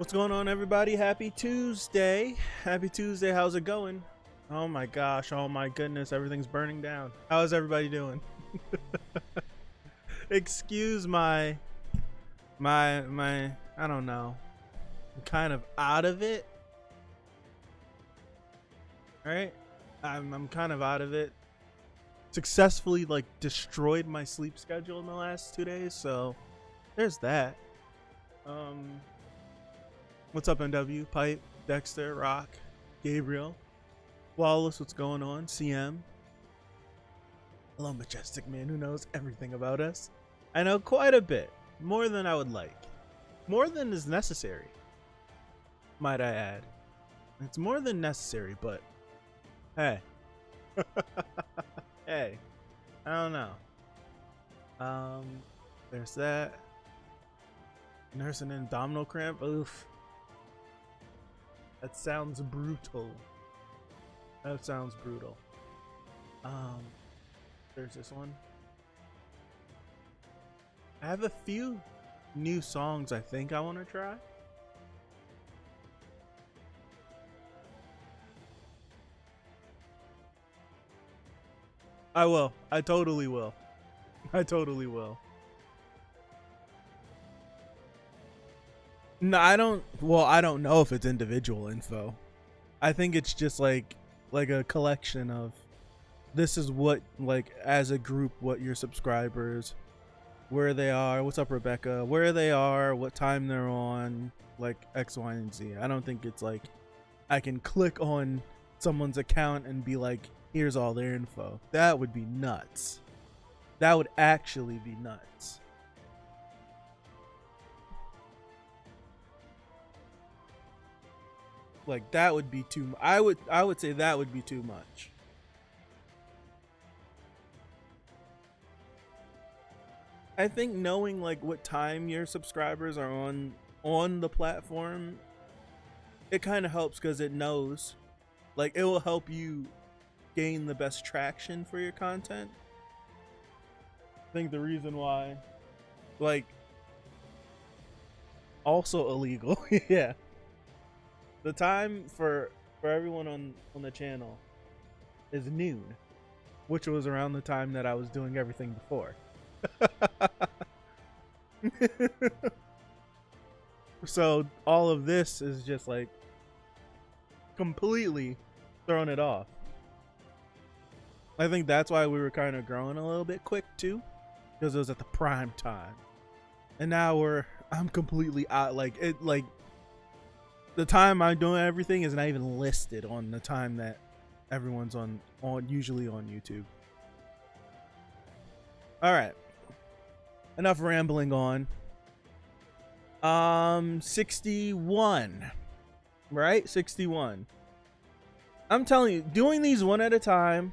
What's going on, everybody? Happy Tuesday. Happy Tuesday. How's it going? Oh my gosh. Oh my goodness. Everything's burning down. How is everybody doing? Excuse my I don't know. I'm kind of out of it. Right? I'm kind of out of it. Successfully destroyed my sleep schedule in the last 2 days, so there's that. What's up, NW? Pipe, Dexter, Rock, Gabriel, Flawless, what's going on? CM. Hello, Majestic Man who knows everything about us. I know quite a bit. More than I would like. More than is necessary, might I add. It's more than necessary, but hey. Hey. I don't know. There's that. Nursing an abdominal cramp. Oof. That sounds brutal. That sounds brutal. There's this one. I have a few new songs I think I want to try. I will. I totally will. I totally will. No, I don't. Well, I don't know if it's individual info. I think it's just like a collection of this is what, as a group, what your subscribers, where they are. What's up, Rebecca? Where they are, what time they're on, X, Y, and Z. I don't think it's I can click on someone's account and be like, here's all their info. That would be nuts. That would actually be nuts. That would be too. I would say that would be too much. I think knowing what time your subscribers are on the platform, it kind of helps because it knows, it will help you gain the best traction for your content. I think the reason why, also illegal, yeah. The time for everyone on the channel is noon, which was around the time that I was doing everything before. So all of this is just completely throwing it off. I think that's why we were kind of growing a little bit quick too, because it was at the prime time. And now I'm completely out. The time I'm doing everything is not even listed on the time that everyone's on usually on YouTube. All right. Enough rambling on. 61. Right? 61. I'm telling you, doing these one at a time,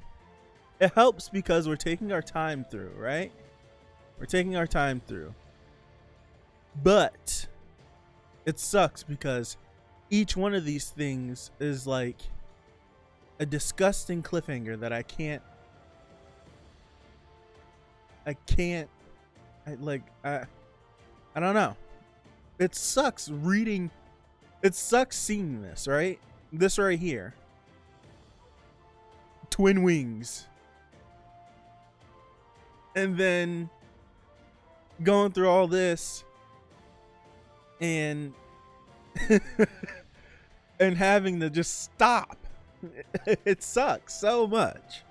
it helps because we're taking our time through, right? We're taking our time through. But it sucks because each one of these things is a disgusting cliffhanger that I don't know. It sucks reading. It sucks seeing this, right? This right here. Twin wings. And then going through all this and and having to just stop. It sucks so much.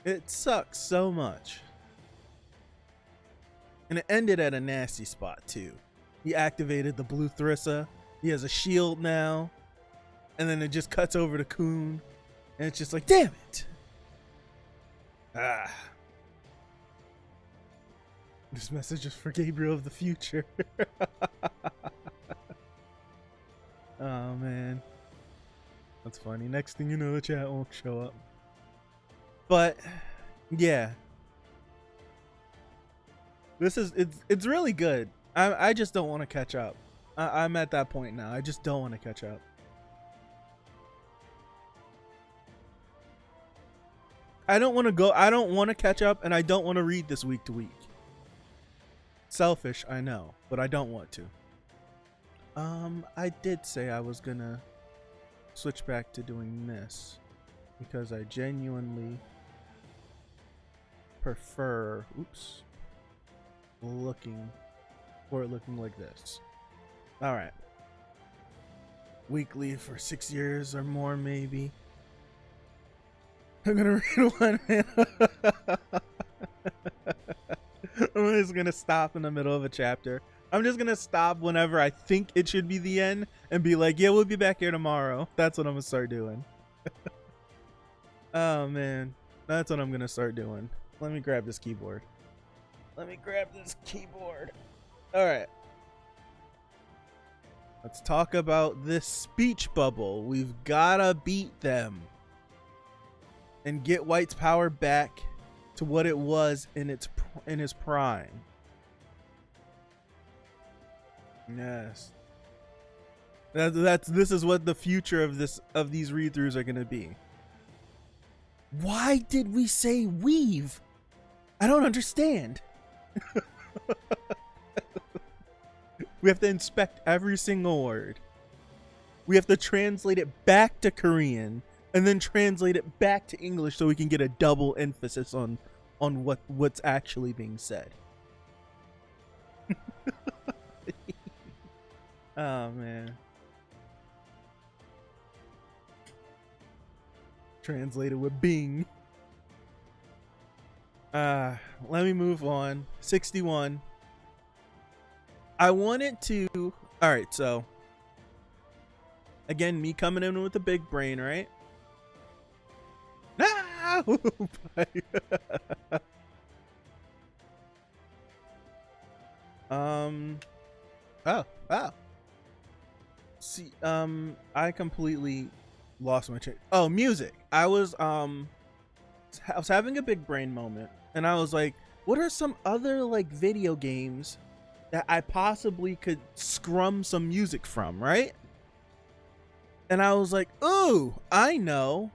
It sucks so much. And it ended at a nasty spot too. He activated the blue Thrissa. He has a shield now. And then it just cuts over to Coon. And it's just damn it. This message is for Gabriel of the future. Oh man, that's funny. Next thing you know, the chat won't show up. But yeah, it's really good. I just don't want to catch up. I'm at that point now. I just don't want to catch up. I don't want to catch up, and I don't want to read this week to week. Selfish, I know, but I don't want to. I did say I was gonna switch back to doing this because I genuinely prefer, looking like this. All right. Weekly for 6 years or more, maybe. I'm gonna read one, man. I'm just gonna stop in the middle of a chapter. I'm just gonna stop whenever I think it should be the end and be like, yeah, we'll be back here tomorrow. That's what I'm gonna start doing. Oh man, that's what I'm gonna start doing. Let me grab this keyboard. All right. Let's talk about this speech bubble. We've gotta beat them and get White's power back to what it was in his prime. Yes. This is what the future of these read-throughs are gonna be. Why did we say weave? I don't understand. We have to inspect every single word. We have to translate it back to Korean and then translate it back to English so we can get a double emphasis on what's actually being said. Oh man. Translated with Bing. Let me move on. 61. I wanted to. All right, so again, me coming in with a big brain, right? No! Oh. See, I completely lost my train. Oh, music. I was having a big brain moment, and I was like, what are some other like video games that I possibly could scrum some music from, right? And I was like, ooh, I know.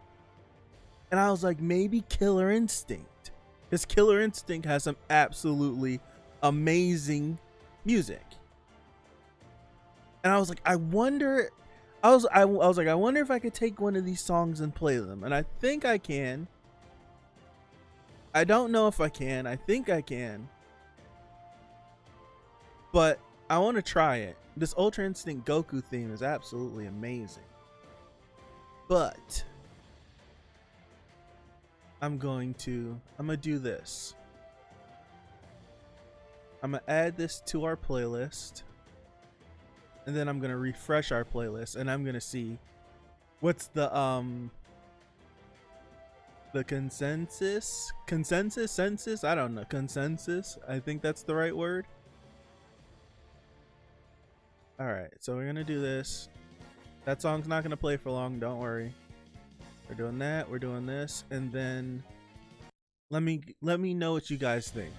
And I was like, maybe Killer Instinct. Because Killer Instinct has some absolutely amazing music. And I was like, I wonder if I could take one of these songs and play them. And I think I can. I don't know if I can. I think I can. But I want to try it. This Ultra Instinct Goku theme is absolutely amazing. But I'm gonna do this. I'm gonna add this to our playlist. And then I'm gonna refresh our playlist and I'm gonna see what's the consensus? I don't know. Consensus? I think that's the right word. Alright, so we're gonna do this. That song's not gonna play for long, don't worry. We're doing that, we're doing this, and then let me know what you guys think.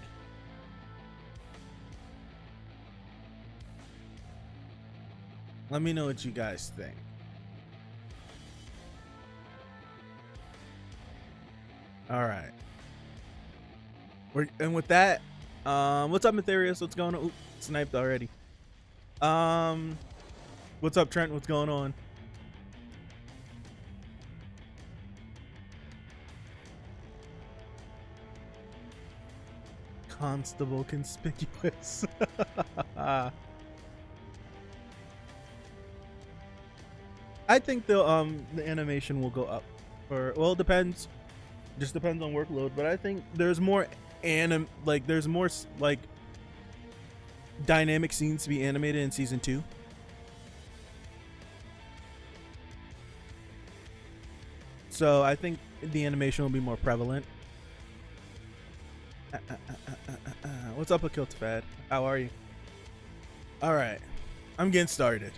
Let me know what you guys think. Alright. And with that, what's up, Matherius? What's going on? Oop, sniped already. What's up, Trent? What's going on? Constable conspicuous. I think the animation will go up. Well, it depends. Just depends on workload, but I think there's more there's more like dynamic scenes to be animated in season 2. So I think the animation will be more prevalent. What's up, Akiltafad? How are you? All right, I'm getting started.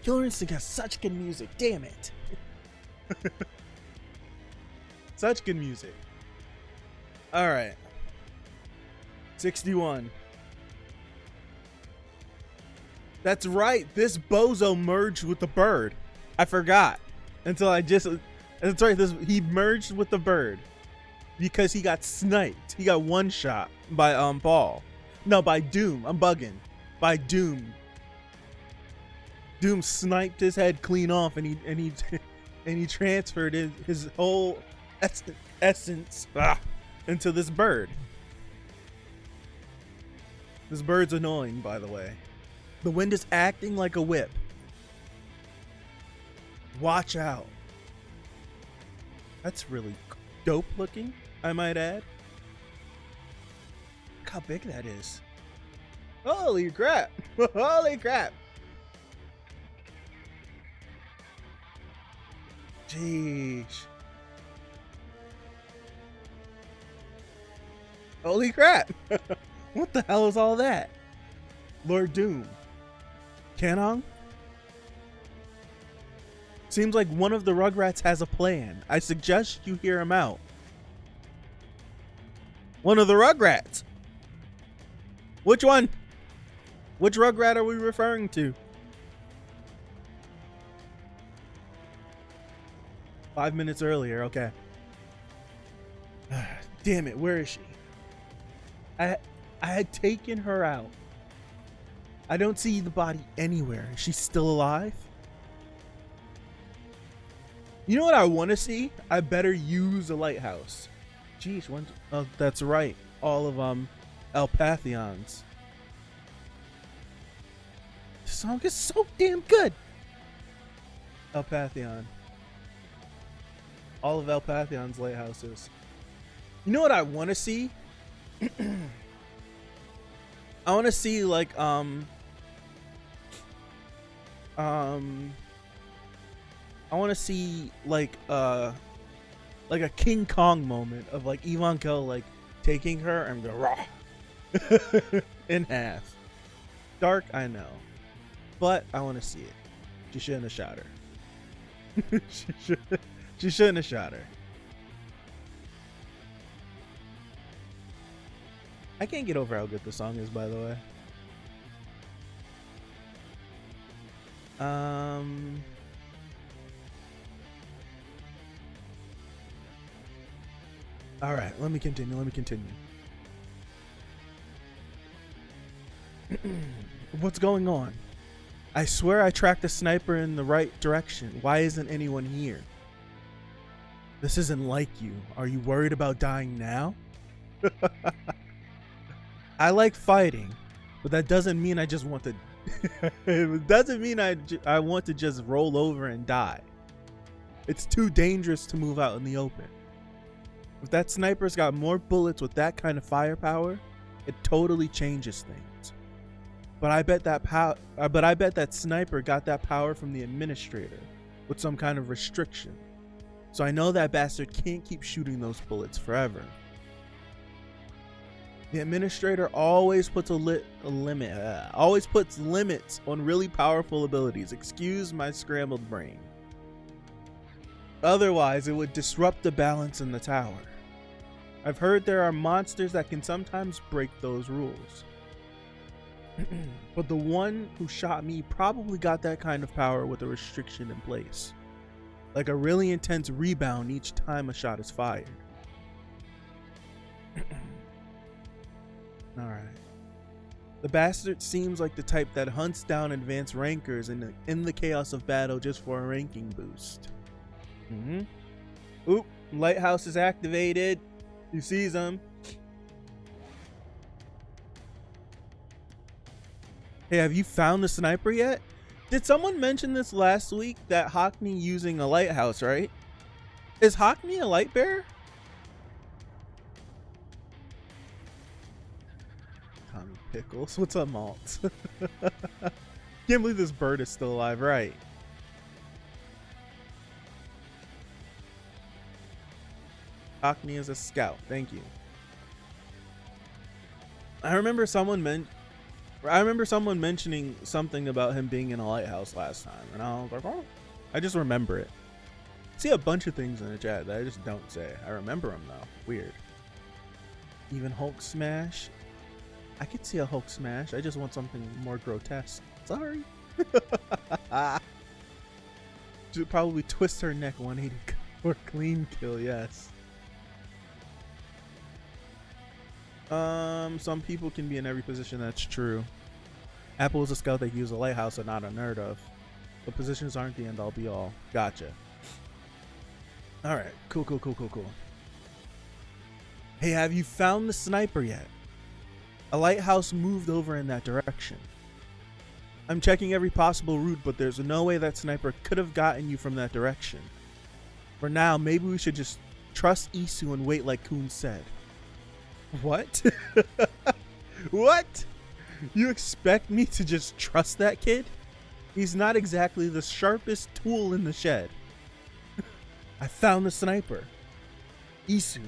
Killer Instinct has such good music. Damn it. Such good music. All right. 61. That's right. This bozo merged with the bird. I forgot until I just. That's right. He merged with the bird. because he got sniped. He got one shot by Ball. No, by Doom. I'm bugging. By Doom. Doom sniped his head clean off, and he transferred his whole essence into this bird. This bird's annoying, by the way. The wind is acting like a whip. Watch out. That's really dope looking, I might add. Look how big that is. Holy crap. Holy crap. Jeez. Holy crap. What the hell is all that? Lord Doom. Canon? Seems like one of the Rugrats has a plan. I suggest you hear him out. One of the Rugrats? Which one? Which Rugrat are we referring to? 5 minutes earlier, okay. Damn it, where is she? I had taken her out. I don't see the body anywhere. Is she still alive? You know what I want to see? I better use a lighthouse. Jeez, oh, that's right. All of Alpathions. This song is so damn good. Alpathion. All of Alpathion's lighthouses. You know what I want to see? I want to see like I want to see like a King Kong moment of like Ivanka like taking her and go raw in half. Dark, I know, but I want to see it. She shouldn't have shot her. She shouldn't have shot her. I can't get over how good the song is, by the way. All right, let me continue. What's going on? I swear I tracked the sniper in the right direction. Why isn't anyone here? This isn't like you. Are you worried about dying now? I like fighting, but that doesn't mean I just want to. It doesn't mean I want to just roll over and die. It's too dangerous to move out in the open. If that sniper's got more bullets with that kind of firepower, it totally changes things. But I bet that sniper got that power from the administrator with some kind of restriction. So I know that bastard can't keep shooting those bullets forever. The administrator always puts always puts limits on really powerful abilities. Excuse my scrambled brain. Otherwise, it would disrupt the balance in the tower. I've heard there are monsters that can sometimes break those rules. But the one who shot me probably got that kind of power with a restriction in place. Like a really intense rebound each time a shot is fired. Alright. The bastard seems like the type that hunts down advanced rankers in the chaos of battle just for a ranking boost. Oop, lighthouse is activated. He sees them. Hey, have you found the sniper yet? Did someone mention this last week that Hockney using a lighthouse, right? Is Hockney a light bearer? Tommy Pickles, what's up, Malt? Can't believe this bird is still alive, right? Hockney is a scout, thank you. I remember someone mentioning something about him being in a lighthouse last time, and I was like, oh, I just remember it. I see a bunch of things in the chat that I just don't say. I remember them though. Weird. Even Hulk smash. I could see a Hulk smash. I just want something more grotesque. Sorry. Should probably twist her neck 180 or clean kill. Yes. Some people can be in every position. That's true. Apple is a scout that can use a lighthouse and not a nerd of. But positions aren't the end all be all. Gotcha. All right. Cool. Hey, have you found the sniper yet? A lighthouse moved over in that direction. I'm checking every possible route, but there's no way that sniper could have gotten you from that direction. For now, maybe we should just trust Isu and wait like Kun said. What? What? You expect me to just trust that kid? He's not exactly the sharpest tool in the shed. I found the sniper. Isu.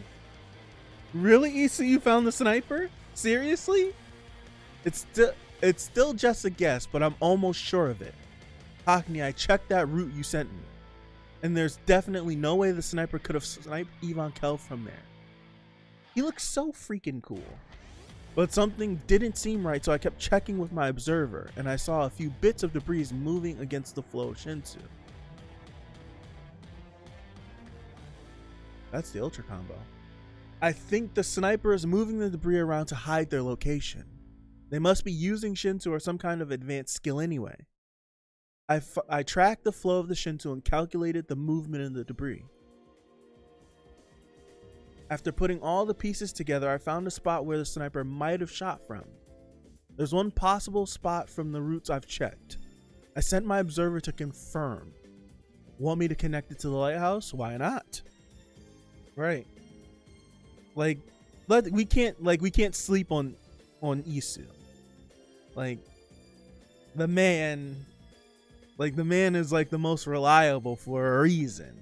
Really, Isu, you found the sniper? Seriously? It's still just a guess, but I'm almost sure of it. Hackney, I checked that route you sent me. And there's definitely no way the sniper could have sniped Ivan Kell from there. He looks so freaking cool. But something didn't seem right, so I kept checking with my observer, and I saw a few bits of debris moving against the flow of Shinsu. That's the ultra combo. I think the sniper is moving the debris around to hide their location. They must be using Shinsu or some kind of advanced skill anyway. I tracked the flow of the Shinsu and calculated the movement in the debris. After putting all the pieces together, I found a spot where the sniper might have shot from. There's one possible spot from the routes I've checked. I sent my observer to confirm. Want me to connect it to the lighthouse? Why not? Right. We can't sleep on Isu. The man is like the most reliable for a reason.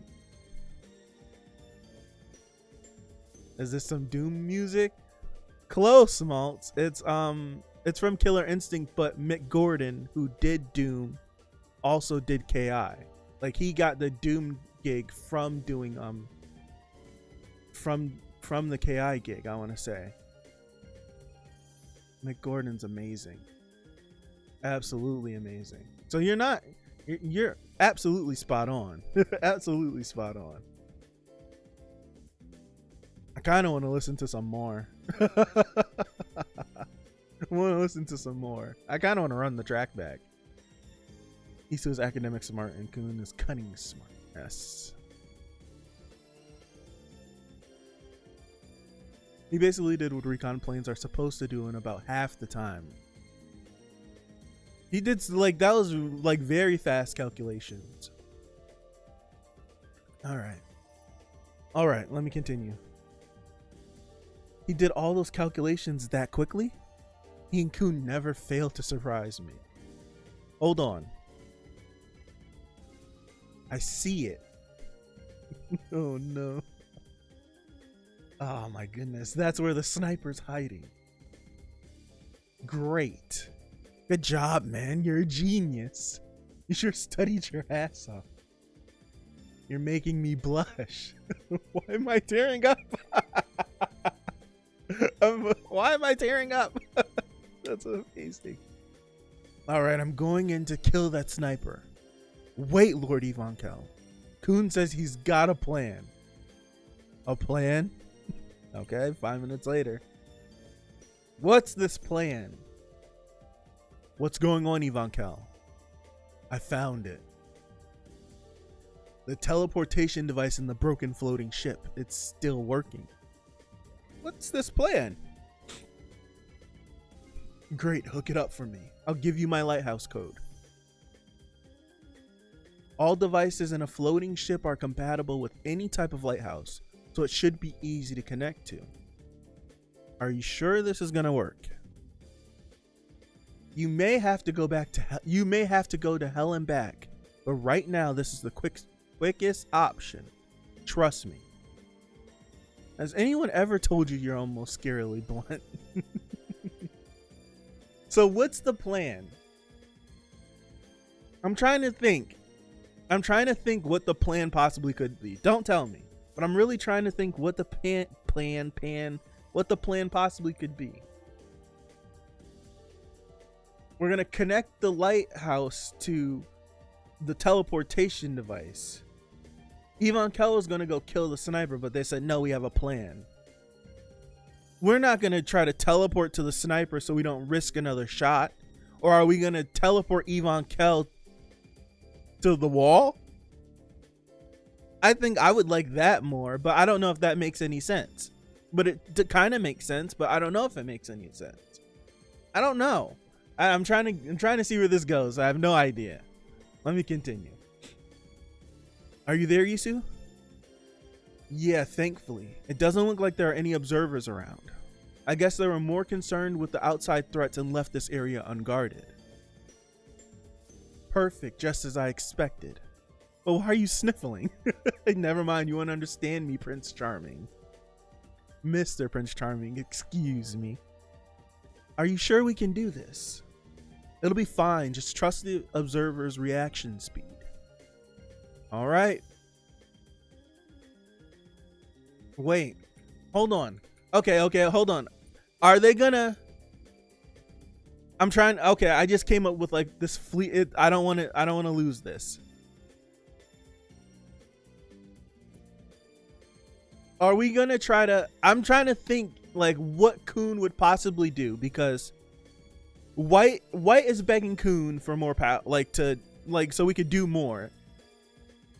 Is this some Doom music? Close, Maltz. It's from Killer Instinct, but Mick Gordon, who did Doom, also did KI. Like, he got the Doom gig from doing from the KI gig, I want to say. Mick Gordon's amazing. Absolutely amazing. So you're absolutely spot on. Absolutely spot on. I kind of want to listen to some more. I want to listen to some more. I kind of want to run the track back. Isu is academic smart and Kun is cunning smart. Yes. He basically did what recon planes are supposed to do in about half the time. He did that was very fast calculations. All right, let me continue. He did all those calculations that quickly? He and Kun never failed to surprise me. Hold on. I see it. Oh no. Oh my goodness, that's where the sniper's hiding. Great. Good job, man. You're a genius. You sure studied your ass off. You're making me blush. Why am I tearing up? Why am I tearing up? That's amazing. Alright, I'm going in to kill that sniper. Wait, Lord Ivankel. Kun says he's got a plan. A plan? Okay, 5 minutes later. What's this plan? What's going on, Ivankel? I found it. The teleportation device in the broken floating ship. It's still working. What's this plan? Great, hook it up for me. I'll give you my lighthouse code. All devices in a floating ship are compatible with any type of lighthouse, so it should be easy to connect to. Are you sure this is gonna work? You may have to go to hell and back, but right now this is the quickest option. Trust me. Has anyone ever told you you're almost scarily blunt? So what's the plan? I'm trying to think what the plan possibly could be. Don't tell me. But I'm really trying to think what the plan possibly could be. We're going to connect the lighthouse to the teleportation device. Ivan Kell was going to go kill the sniper, but they said, no, we have a plan. we're not going to try to teleport to the sniper so we don't risk another shot. Or are we going to teleport Yvonne Kell to the wall? I think I would like that more, but I don't know if that makes any sense. But it kind of makes sense, but I don't know if it makes any sense. I don't know. I'm trying to see where this goes. I have no idea. Let me continue. Are you there, Yisu? Yeah, thankfully. It doesn't look like there are any observers around. I guess they were more concerned with the outside threats and left this area unguarded. Perfect, just as I expected. But why are you sniffling? Never mind, you won't understand me, Prince Charming. Mr. Prince Charming, excuse me. Are you sure we can do this? It'll be fine, just trust the observer's reaction speed. All right. Wait, hold on. Okay, hold on. Are they gonna... Okay, I just came up with like this fleet. I don't want to lose this. Are we gonna try to... I'm trying to think like what Kun would possibly do, because White is begging Kun for more power, so we could do more.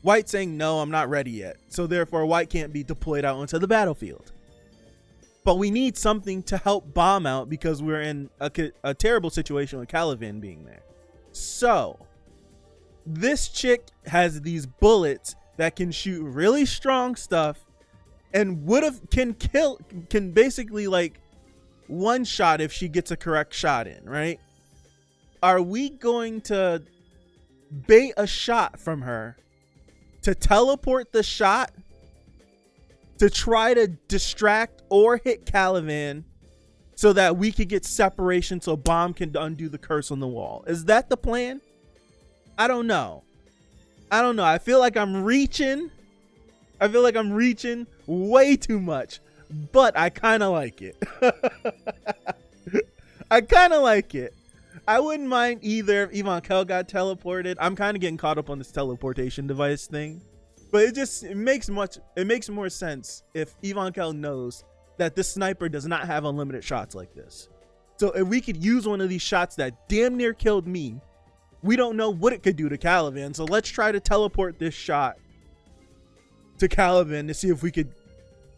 White saying, no, I'm not ready yet. So therefore White can't be deployed out onto the battlefield. But we need something to help Bomb out because we're in a terrible situation with Calivan being there. So this chick has these bullets that can shoot really strong stuff and can basically like one shot if she gets a correct shot in, right? Are we going to bait a shot from her to teleport the shot to try to distract or hit Calivan so that we could get separation so Bomb can undo the curse on the wall? Is that the plan? I don't know. I feel like I'm reaching. Way too much, but I kind of like it. I wouldn't mind either if Yvonne Kell got teleported. I'm kind of getting caught up on this teleportation device thing, but it makes more sense if Yvonne Kell knows that this sniper does not have unlimited shots like this. So if we could use one of these shots that damn near killed me, we don't know what it could do to Calivan. So let's try to teleport this shot to Calivan to see if we could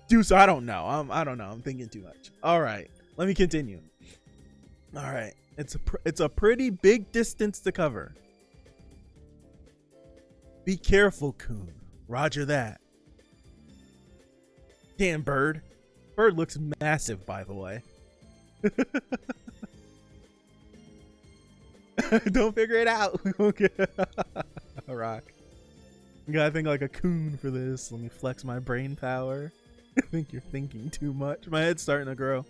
do so. I don't know. I'm thinking too much. All right, let me continue. All right, it's a pretty big distance to cover. Be careful, Kun. Roger that. Damn, Bird. Bird looks massive, by the way. Don't figure it out. Okay. A rock. You gotta think like a Kun for this. Let me flex my brain power. I think you're thinking too much. My head's starting to grow.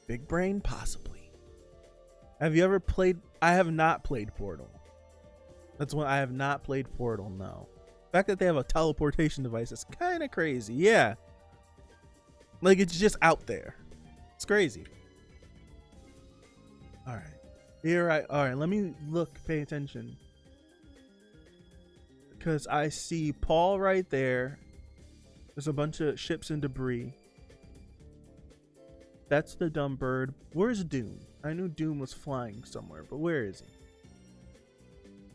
Big brain, possibly. Have you ever played? I have not played Portal. That's when I have not played Portal. No. The fact that they have a teleportation device is kind of crazy. Yeah. Like it's just out there. It's crazy. All right. All right. Let me look. Pay attention. Because I see Paul right there. There's a bunch of ships and debris. That's the dumb bird. Where's Doom? I knew Doom was flying somewhere, but where is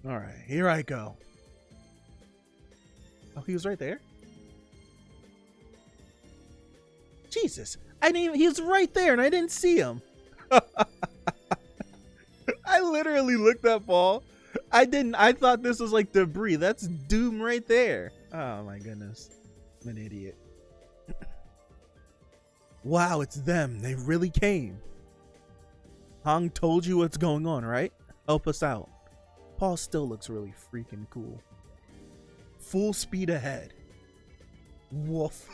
he? Alright, here I go. Oh, he was right there? Jesus. He was right there and I didn't see him. I literally looked at Paul. I thought this was like debris. That's Doom right there. Oh my goodness. I'm an idiot. Wow, it's them. They really came. Hong told you what's going on, right? Help us out. Paul still looks really freaking cool. Full speed ahead. Woof.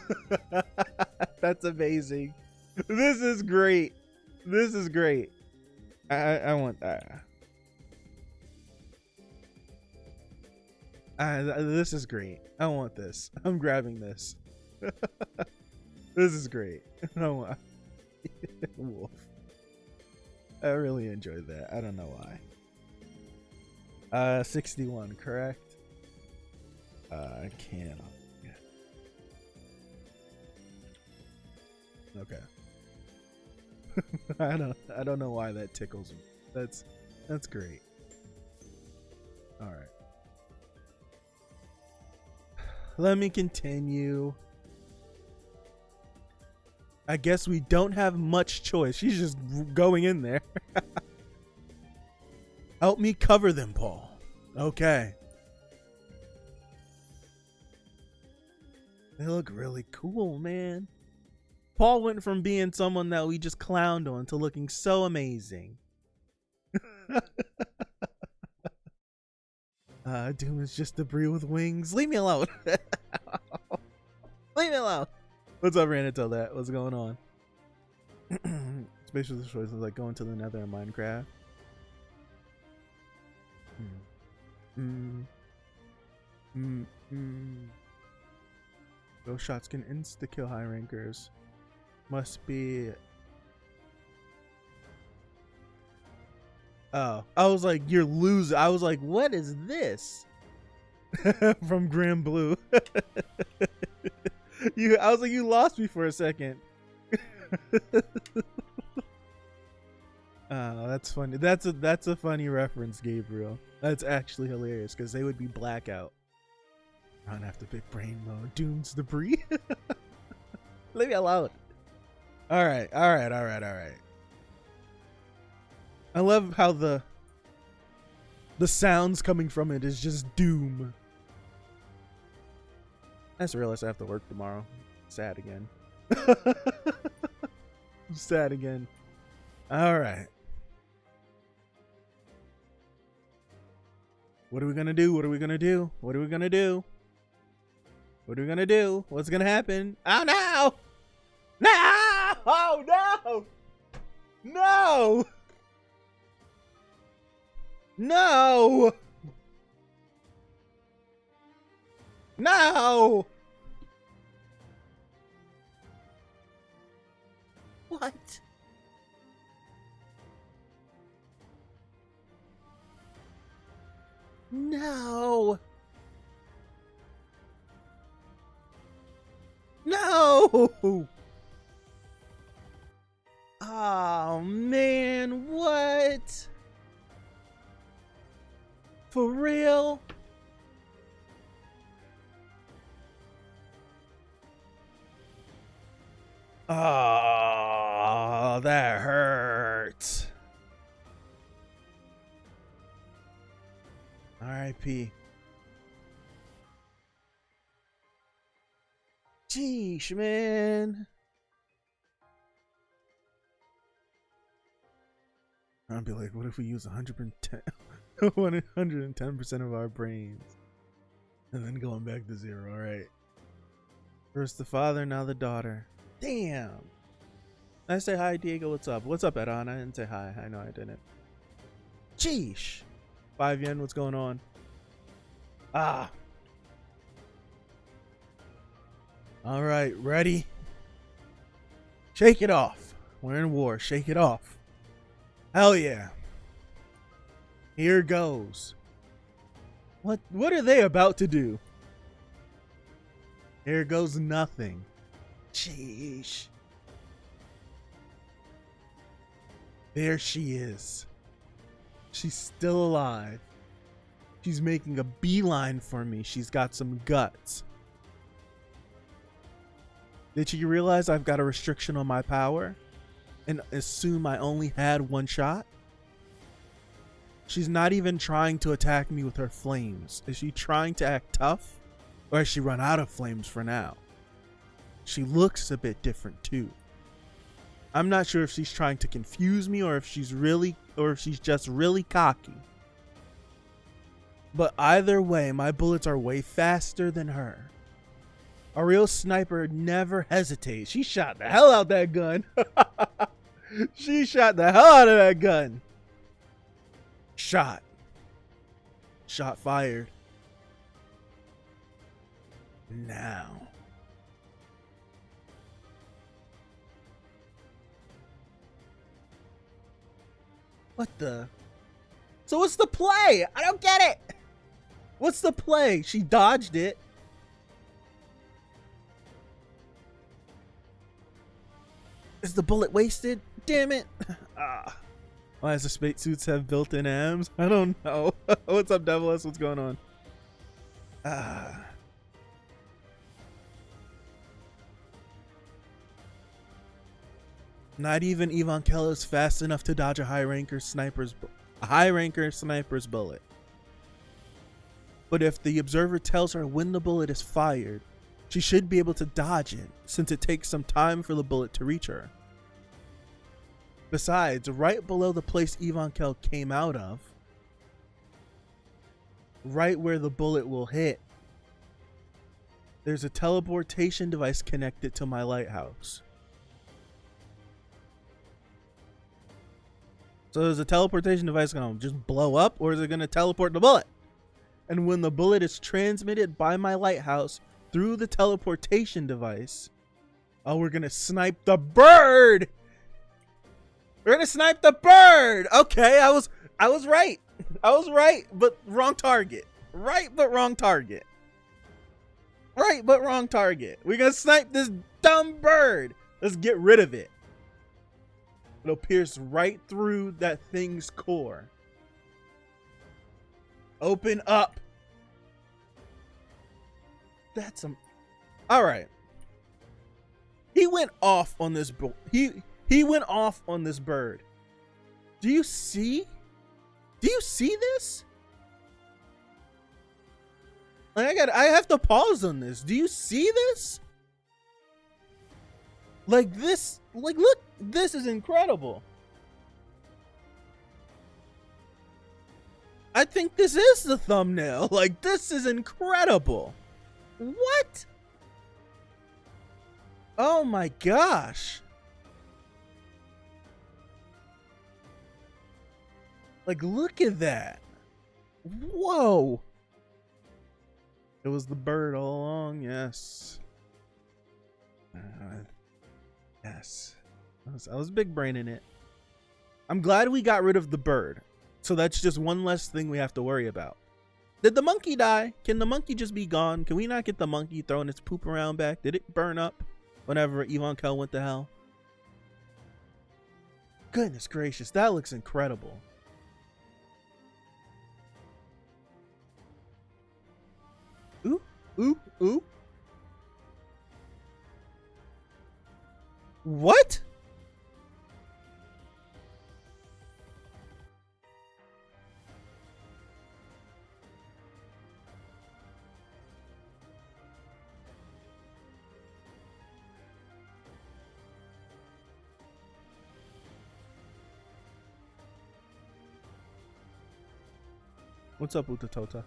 That's amazing. This is great. I want that. This is great. I want this. I'm grabbing this. This is great. I want Wolf. I really enjoyed that. I don't know why. 61, correct? I can't. Okay. I don't know why that tickles me. That's great. All right. Let me continue. I guess we don't have much choice. She's just going in there. Help me cover them, Paul. Okay. They look really cool, man. Paul went from being someone that we just clowned on to looking so amazing. Doom is just debris with wings. Leave me alone. Leave me alone. What's up, Ranito? That what's going on? Spatial choices like going to the Nether in Minecraft. Those shots can insta kill high rankers. Must be. Oh, I was like, you're losing. I was like, what is this? From Grim Blue. I was like, you lost me for a second. Oh, that's funny. That's a funny reference, Gabriel. That's actually hilarious because they would be blackout. I don't have to pick brain mode. Doom's debris. Leave me alone. All right. I love how the sounds coming from it is just doom. I just realized I have to work tomorrow. Sad again. Sad again. All right. What are we gonna do? What are we gonna do? What are we gonna do? What are we gonna do? What's gonna happen? Oh no! No! Oh no! No! No! No! What? No! No! Oh man, what? For real? Oh, that hurts. R.I.P. Sheesh, man. I'd be like, what if we use 110% of our brains? And then going back to zero, alright. First the father, now the daughter. Damn. I say hi, Diego, what's up? What's up, Edon? I didn't say hi. I know I didn't. Sheesh. 5 yen, what's going on? Ah. Alright, ready? Shake it off. We're in war. Shake it off. Hell yeah. Here goes. What are they about to do? Here goes nothing. Sheesh. There she is. She's still alive. She's making a beeline for me. She's got some guts. Did you realize I've got a restriction on my power? And assume I only had one shot? She's not even trying to attack me with her flames. Is she trying to act tough? Or has she run out of flames for now? She looks a bit different too. I'm not sure if she's trying to confuse me or if she's just really cocky. But either way, my bullets are way faster than her. A real sniper never hesitates. She shot the hell out that gun. She shot the hell out of that gun. Shot fired. Now. What the? So what's the play? I don't get it. What's the play? She dodged it. Is the bullet wasted? Damn it. Ah. Why does the spacesuits have built-in AMs? I don't know. What's up, Devilis? What's going on? Ah. Not even Ivan Kell is fast enough to dodge a high ranker sniper's bullet. But if the observer tells her when the bullet is fired, she should be able to dodge it, since it takes some time for the bullet to reach her. Besides, right below the place Ivan Kell came out of, right where the bullet will hit, there's a teleportation device connected to my lighthouse. So is the teleportation device going to just blow up, or is it going to teleport the bullet? And when the bullet is transmitted by my lighthouse through the teleportation device, oh, we're going to snipe the bird. We're going to snipe the bird. Okay, I was right. I was right, but wrong target. Right, but wrong target. Right, but wrong target. We're going to snipe this dumb bird. Let's get rid of it. It'll pierce right through that thing's core. Open up. That's some. All right. He went off on this. He went off on this bird. Do you see? Do you see this? Like I have to pause on this. Do you see this? Like this. Like look. This is incredible. I think this is the thumbnail. Like, this is incredible. What? Oh my gosh. Like, look at that. Whoa. It was the bird all along. Yes. Yes. I was big braining it. I'm glad we got rid of the bird. So that's just one less thing we have to worry about. Did the monkey die? Can the monkey just be gone? Can we not get the monkey throwing its poop around back? Did it burn up whenever Ivan Kell went to hell? Goodness gracious, that looks incredible. Ooh, ooh, ooh. What? What's up, Utatota?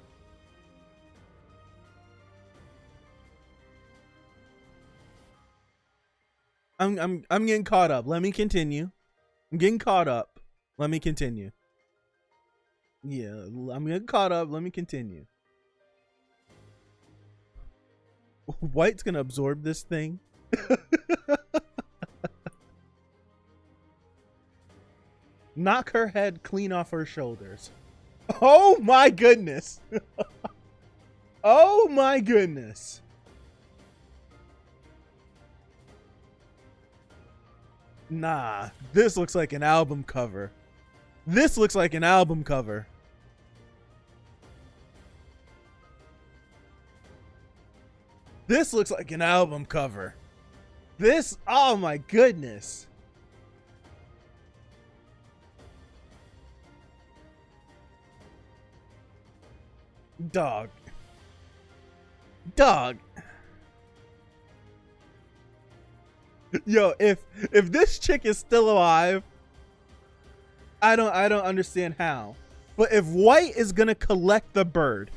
I'm getting caught up. Let me continue. I'm getting caught up. Let me continue. Yeah, I'm getting caught up. Let me continue. White's gonna absorb this thing. Knock her head clean off her shoulders. Oh my goodness. Oh my goodness. Nah, this looks like an album cover. This looks like an album cover. This looks like an album cover. This, oh my goodness. Dog. Yo, if this chick is still alive, I don't understand how. But if White is gonna collect the bird,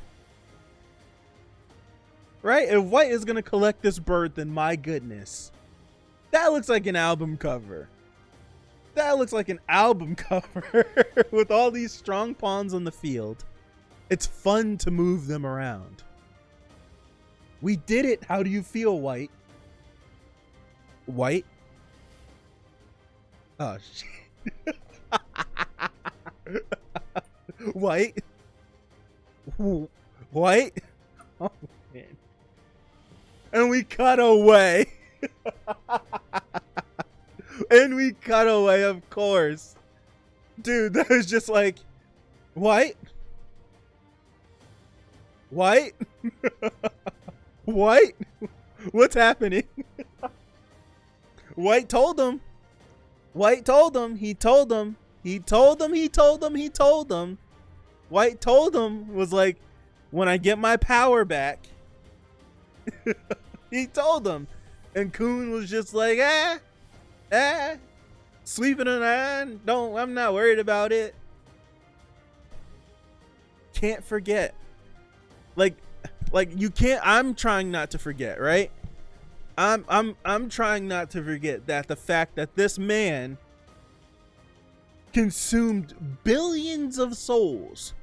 right? If White is gonna collect this bird, then my goodness, that looks like an album cover. That looks like an album cover with all these strong pawns on the field. It's fun to move them around. We did it. How do you feel, White? White? Oh, shit. White? White? Oh, man. And we cut away. And we cut away, of course. Dude, that was just like, White? White? White? What's happening? White told him. White told him. He told him. He told him. He told him. He told him. White told him, was like, when I get my power back. He told him. And Coon was just like, sweeping it on. I'm not worried about it. Can't forget. Like you can't. I'm trying not to forget, right? I'm trying not to forget that the fact that this man consumed billions of souls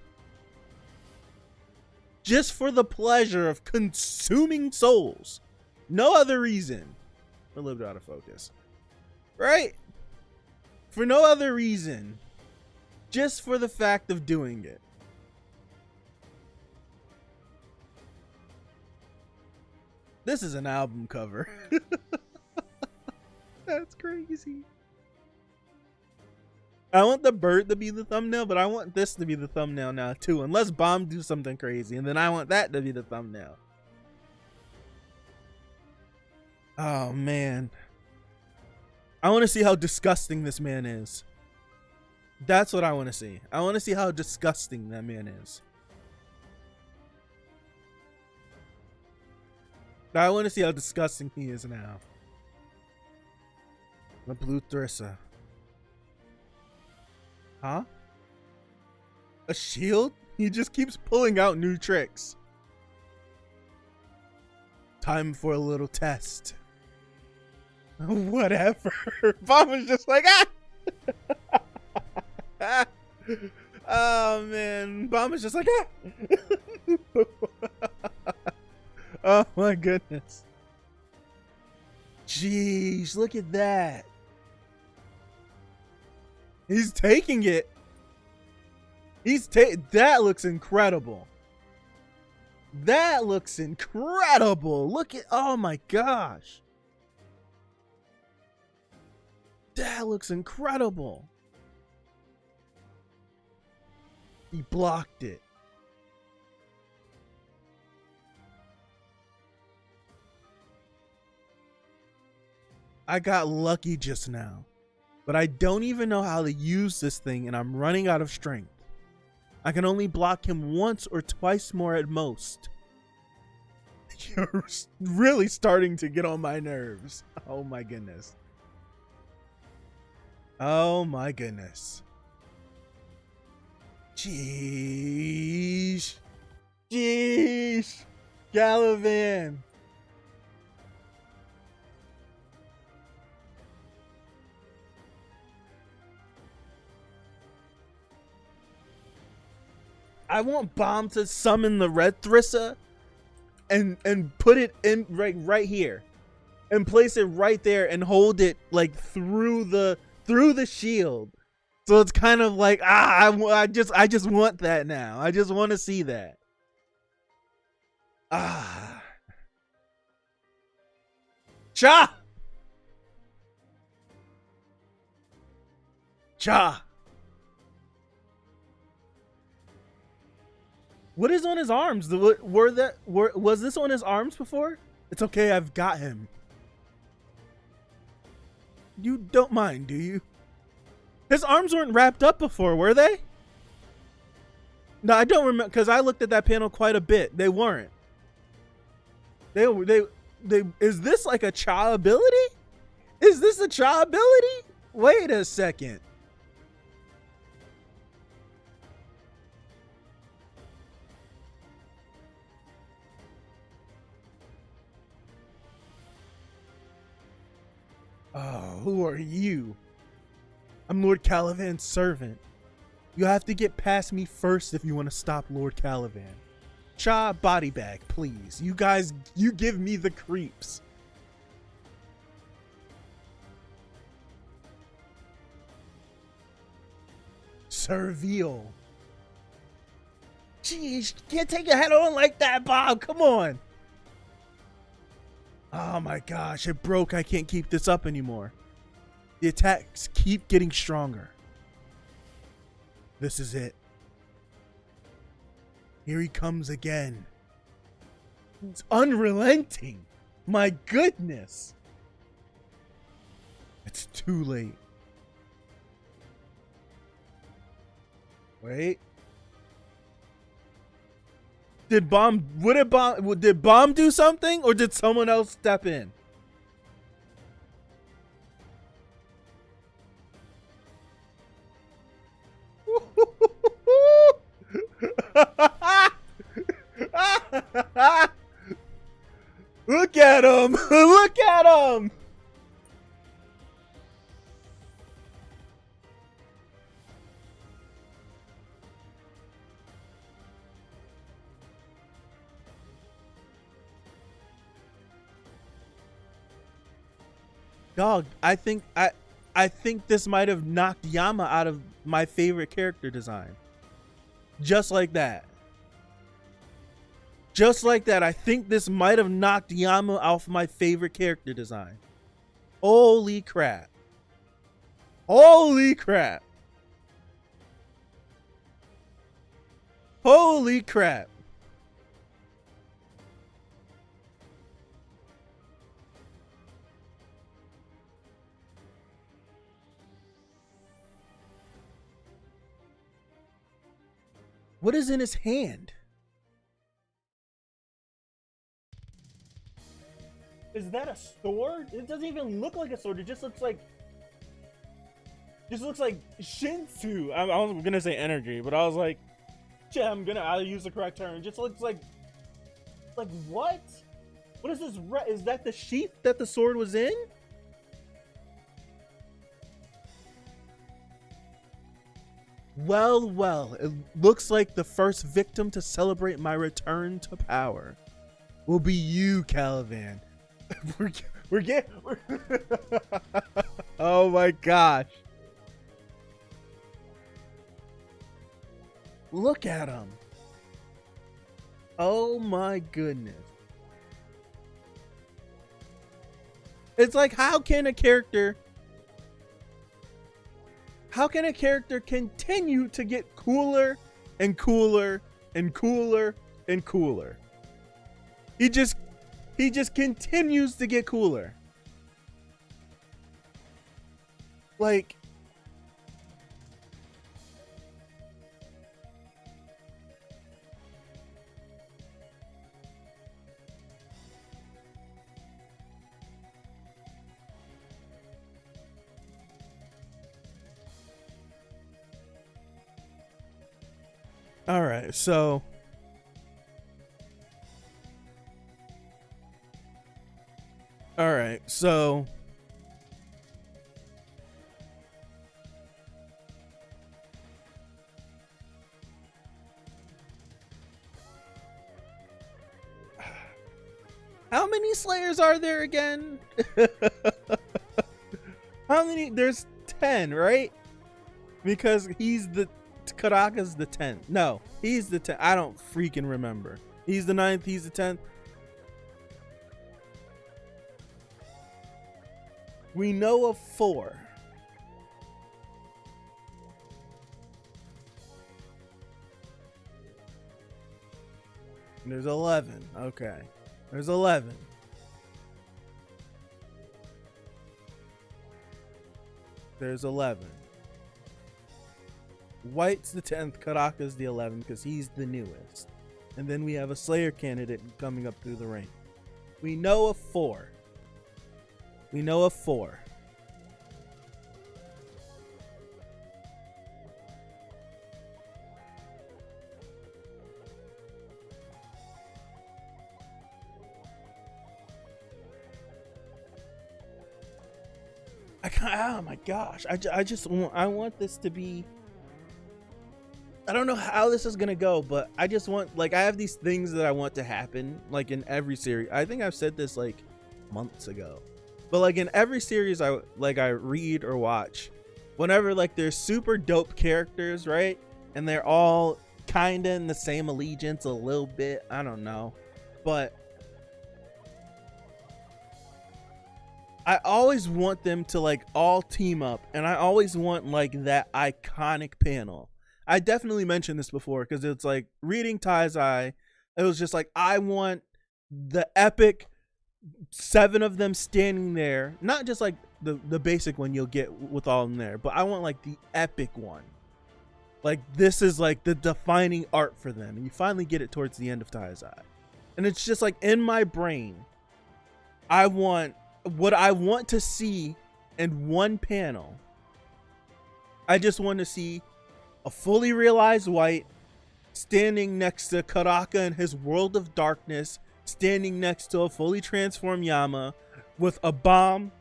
just for the pleasure of consuming souls. No other reason. A little bit out of focus. Right? For no other reason. Just for the fact of doing it. This is an album cover. That's crazy. I want the bird to be the thumbnail, but I want this to be the thumbnail now too. Unless Bomb do something crazy, and then I want that to be the thumbnail. Oh man. I want to see how disgusting this man is. That's what I want to see. I want to see how disgusting that man is. I want to see how disgusting he is now. The blue Thrissa. Huh? A shield? He just keeps pulling out new tricks. Time for a little test. Whatever. Bomb was just like, ah! Oh man. Bomb was just like, ah! Oh my goodness. Jeez, look at that. He's taking it. That looks incredible. That looks incredible. Look at, oh my gosh. That looks incredible. He blocked it. I got lucky just now, but I don't even know how to use this thing and I'm running out of strength. I can only block him once or twice more at most. You're really starting to get on my nerves. Oh my goodness. Oh my goodness. Jeez. Jeez. Galavan. I want Bomb to summon the red Thrissa and put it in right here and place it right there and hold it like through the shield. So it's kind of like, I just want that now. I just want to see that. Cha! Cha! What is on his arms? Was this on his arms before? It's okay, I've got him. You don't mind, do you? His arms weren't wrapped up before, were they? No, I don't remember, because I looked at that panel quite a bit. They weren't. They is this like a Cha ability? Is this a Cha ability? Wait a second. Oh, who are you? I'm Lord Calivan's servant. You have to get past me first if you want to stop Lord Calivan. Cha, body bag, please. You guys, you give me the creeps. Servile. Jeez, you can't take your head on like that, Bob. Come on. Oh my gosh, it broke. I can't keep this up anymore. The attacks keep getting stronger. This is it. Here he comes again. It's unrelenting. My goodness. It's too late. Wait. Did Bomb do something, or did someone else step in? Look at him! Look at him! Dog, I think this might have knocked Yama out of my favorite character design. Just like that. Just like that, I think this might have knocked Yama off my favorite character design. Holy crap. Holy crap. Holy crap. What is in his hand? Is that a sword? It doesn't even look like a sword. It just looks like Shinsu. I was gonna say energy, but I was like, yeah, I'll use the correct term. It just looks like what? What is this? Is that the sheath that the sword was in? Well, it looks like the first victim to celebrate my return to power will be you, Caliban. we're getting. Oh my gosh. Look at him. Oh my goodness. It's like, how can a character continue to get cooler and cooler and cooler and cooler? He just continues to get cooler. Like, all right, so how many Slayers are there again? How many? There's 10, right? Because Karaka's the 10th. No, he's the 10th. I don't freaking remember. He's the 9th, he's the 10th. We know of 4. There's 11. Okay. There's 11. There's 11. White's the 10th, Karaka's the 11th because he's the newest. And then we have a Slayer candidate coming up through the rank. We know of 4. We know of 4. Oh my gosh. I want this to be, I don't know how this is gonna go, but I just want, like, I have these things that I want to happen, like, in every series. I think I've said this like months ago, but like in every series I read or watch, whenever like there's super dope characters, right, and they're all kind of in the same allegiance a little bit, I don't know, but I always want them to like all team up, and I always want like that iconic panel. I definitely mentioned this before because it's like reading Taizai. It was just like I want the epic 7 of them standing there, not just like the basic one you'll get with all of them there, but I want like the epic one. Like this is like the defining art for them, and you finally get it towards the end of Taizai. And it's just like in my brain, I want what I want to see in one panel. I just want to see a fully realized White standing next to Karaka in his world of darkness, standing next to a fully transformed Yama with a bomb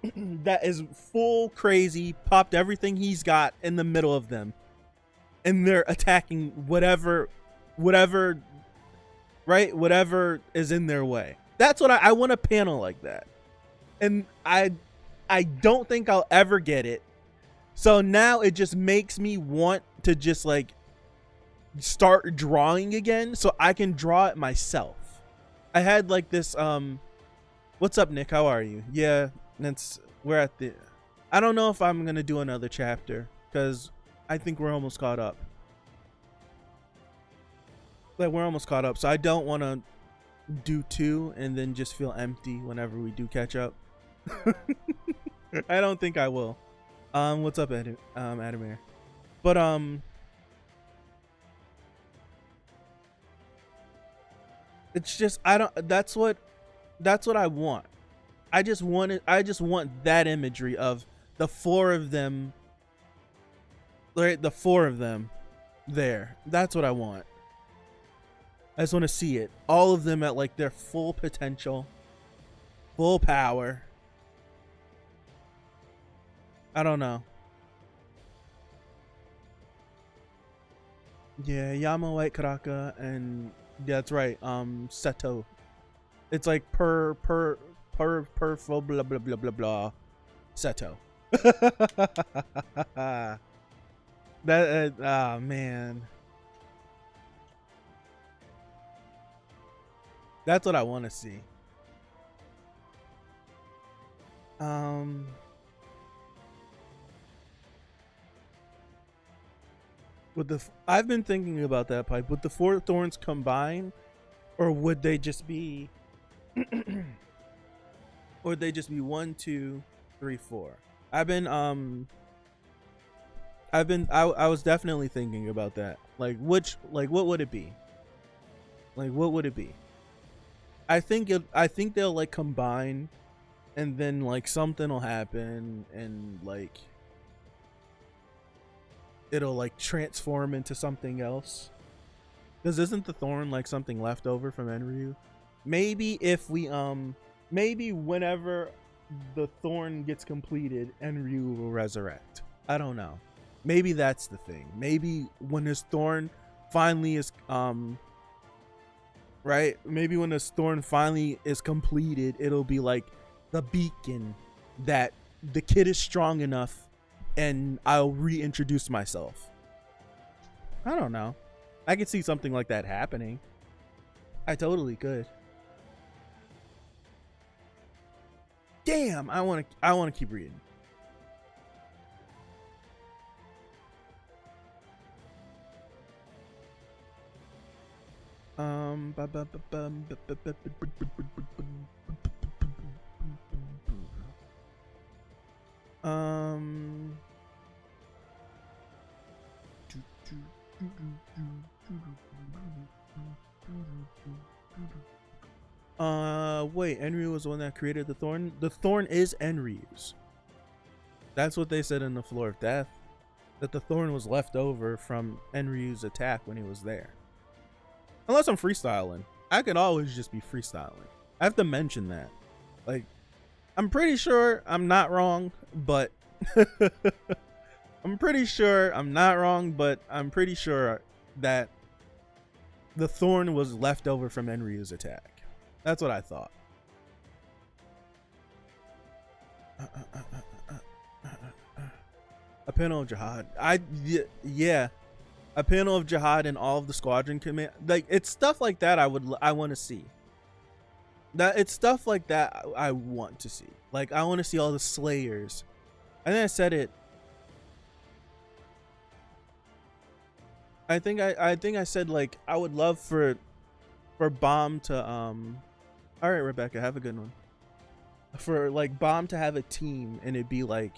that is full crazy, popped everything he's got in the middle of them. And they're attacking whatever is in their way. That's what I want, a panel like that. And I don't think I'll ever get it. So now it just makes me want to just like start drawing again so I can draw it myself. I had like this what's up, Nick? How are you? Yeah, we're at the I don't know if I'm going to do another chapter cuz I think we're almost caught up. Like we're almost caught up. So I don't want to do 2 and then just feel empty whenever we do catch up. I don't think I will. What's up, Adamir? But it's just that's what I want. I just want that imagery of the 4 of them. Right, the 4 of them there. That's what I want. I just want to see it. All of them at like their full potential, full power. I don't know. Yeah, Yama, White, Karaka, and yeah, that's right. Seto. It's like per blah blah blah blah blah. Seto. That oh man. That's what I want to see. I've been thinking about that, Pipe. Would the 4 thorns combine, or would they just be or would they just be 1, 2, 3, 4? I was definitely thinking about that. Like what would it be? Like what would it be? I think they'll like combine, and then like something will happen, and like it'll like transform into something else. Because isn't the thorn like something left over from Enryu? Maybe if we maybe whenever the thorn gets completed, Enryu will resurrect. I don't know. Maybe that's the thing. Maybe when his thorn finally is right? Maybe when this thorn finally is completed, it'll be like the beacon that the kid is strong enough and I'll reintroduce myself. I don't know. I could see something like that happening. I totally could. Damn, I want to keep reading. Wait, Enryu was the one that created the thorn? The thorn is Enryu's. That's what they said in the Floor of Death. That the thorn was left over from Enryu's attack when he was there. Unless I'm freestyling. I could always just be freestyling. I have to mention that. Like, I'm pretty sure I'm not wrong, but I'm pretty sure I'm not wrong, but I'm pretty sure that the thorn was left over from Enryu's attack. That's what I thought. A panel of Jihad. Yeah. A panel of Jihad and all of the squadron command. Like, it's stuff like that I want to see. That it's stuff like that I want to see. Like I want to see all the Slayers. I think I said it. I think I said like I would love for Bomb to all right, Rebecca, have a good one. For like Bomb to have a team and it'd be like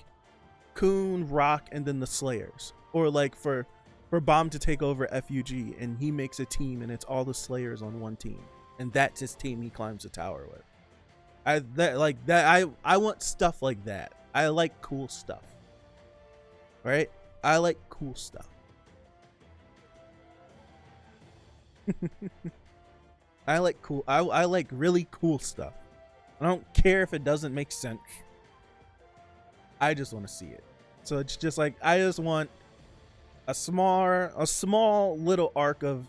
Coon, Rock, and then the Slayers, or like for Bomb to take over FUG and he makes a team and it's all the Slayers on one team and that's his team he climbs the tower with. I want stuff like that. I like cool stuff, right? I like cool stuff. I like cool. I like really cool stuff. I don't care if it doesn't make sense. I just want to see it. So it's just like I just want a small little arc of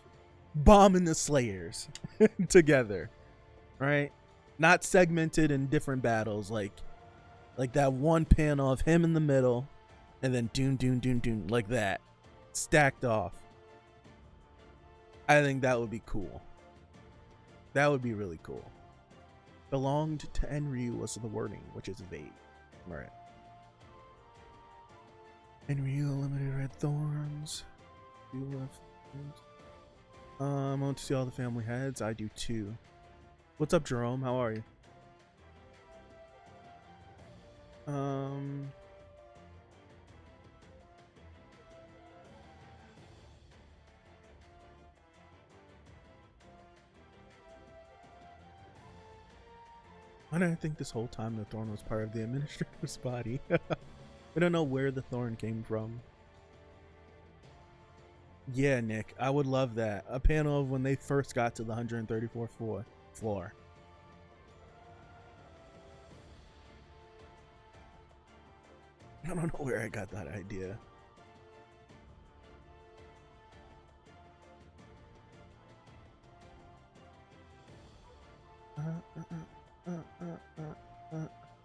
Bomb and the Slayers together, right? Not segmented in different battles, like that one panel of him in the middle, and then doon like that, stacked off. I think that would be cool. That would be really cool. Belonged to Enryu was the wording, which is vague. Right. Enryu eliminated red thorns. You left. I want to see all the family heads. I do too. What's up, Jerome? How are you? Why did I think this whole time the thorn was part of the administrator's body? We don't know where the thorn came from. Yeah, Nick, I would love that. A panel of when they first got to the 134th floor. I don't know where I got that idea.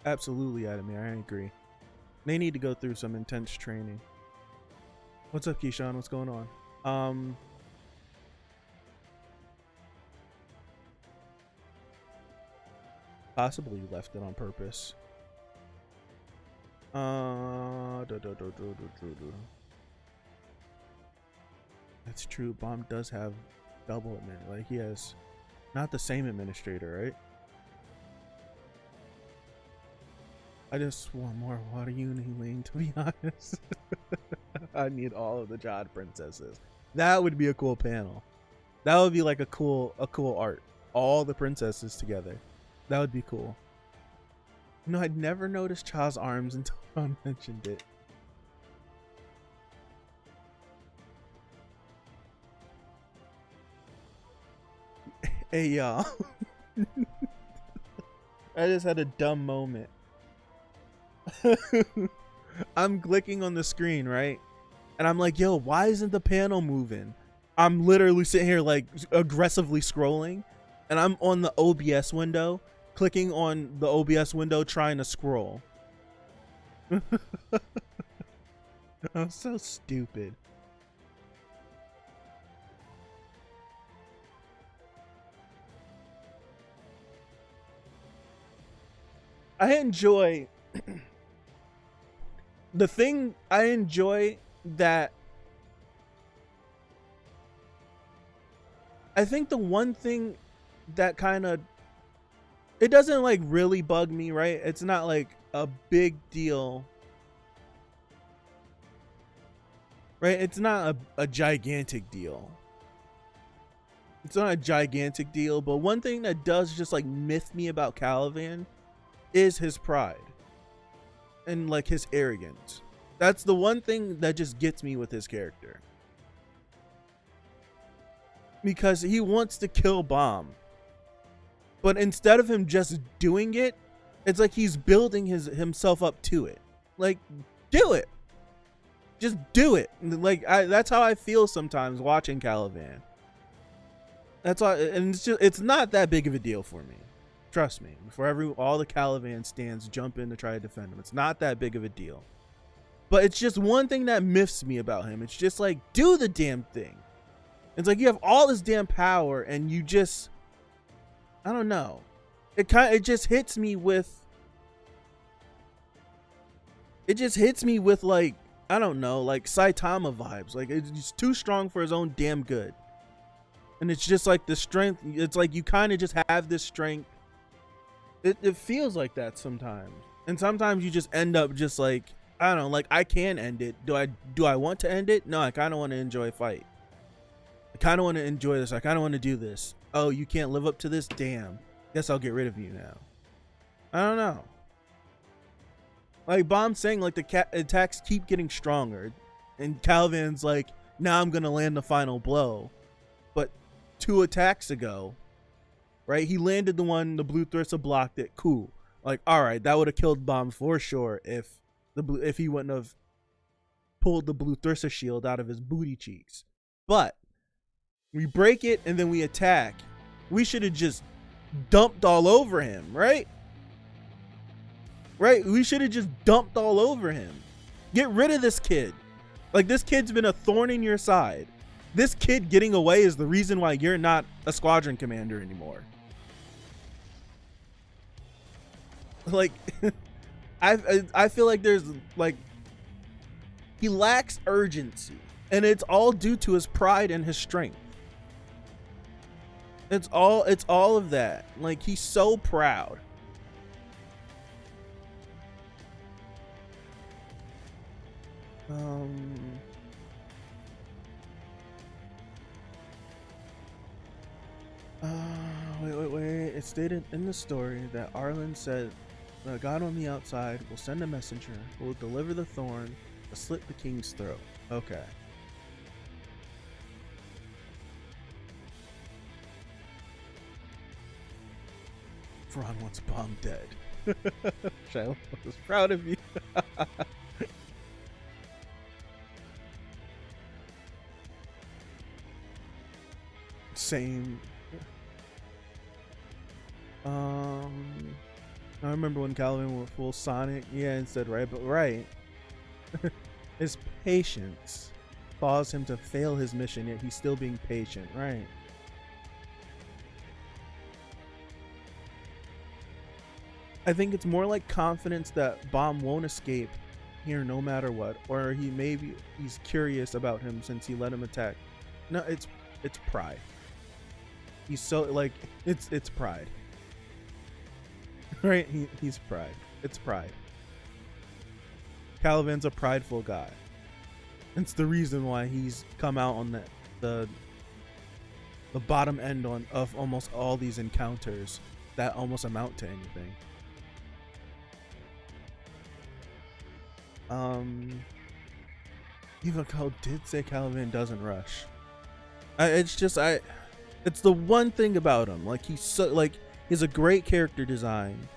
Absolutely, Adamir, I agree. They need to go through some intense training. What's up, Keyshawn? What's going on? Possibly left it on purpose. That's true. Bomb does have double admin. Like he has not the same administrator, right? I just want more water Uni, to be honest. I need all of the Jade princesses. That would be a cool panel. That would be like a cool art. All the princesses together. That would be cool. You know, I'd never noticed Cha's arms until Ron mentioned it. Hey, y'all. I just had a dumb moment. I'm clicking on the screen, right? And I'm like, yo, why isn't the panel moving? I'm literally sitting here like aggressively scrolling, and I'm on the OBS window, clicking on the OBS window trying to scroll. I'm so stupid. I enjoy the thing I enjoy that I think the one thing that kind of it doesn't like really bug me, right? It's not like a big deal, right? It's not a gigantic deal. It's not a gigantic deal, but one thing that does just like miss me about Calivan is his pride and like his arrogance. That's the one thing that just gets me with his character, because he wants to kill Bomb, but instead of him just doing it, it's like he's building himself up to it. Like, do it, just do it. Like that's how I feel sometimes watching Calivan. That's all, and it's not that big of a deal for me. Trust me. For all the Calivan stands jump in to try to defend him, it's not that big of a deal. But it's just one thing that miffs me about him. It's just like, do the damn thing. It's like you have all this damn power and you just, I don't know. it just hits me with like, I don't know, like Saitama vibes. Like it's too strong for his own damn good. And it's just like the strength, it's like you kind of just have this strength. It feels like that sometimes. And sometimes you just end up just like, I don't know, like I can end it. Do I want to end it? No, I kind of want to enjoy a fight. I kind of want to enjoy this. I kind of want to do this. Oh, you can't live up to this? Damn. Guess I'll get rid of you now. I don't know. Like Bomb's saying, like the attacks keep getting stronger. And Calvin's like, now I'm going to land the final blow. But 2 attacks ago, right? He landed the one, the Blue Thyrsa blocked it. Cool. Like, all right, that would have killed Bomb for sure if he wouldn't have pulled the Blue Thyrsa shield out of his booty cheeks. But we break it and then we attack. We should have just dumped all over him, right? Right? We should have just dumped all over him. Get rid of this kid. Like, this kid's been a thorn in your side. This kid getting away is the reason why you're not a squadron commander anymore. Like, I feel like there's like, he lacks urgency, and it's all due to his pride and his strength. It's all of that. Like, he's so proud. Wait. It stated in the story that Arlen said the God on the outside will send a messenger who will deliver the thorn to slit the king's throat. Okay. Ron wants Bomb dead. Shiloh was proud of you. Same. I remember when Calvin went full Sonic, yeah, and said right, but right. His patience caused him to fail his mission, yet he's still being patient, right? I think it's more like confidence that Bomb won't escape here no matter what, or he's curious about him since he let him attack. No, it's pride. He's so like it's pride. Right? He's pride. It's pride. Caliban's a prideful guy. It's the reason why he's come out on the bottom end of almost all these encounters that almost amount to anything. Yukiko did say Caliban doesn't rush. It's the one thing about him. Like, he's a great character design.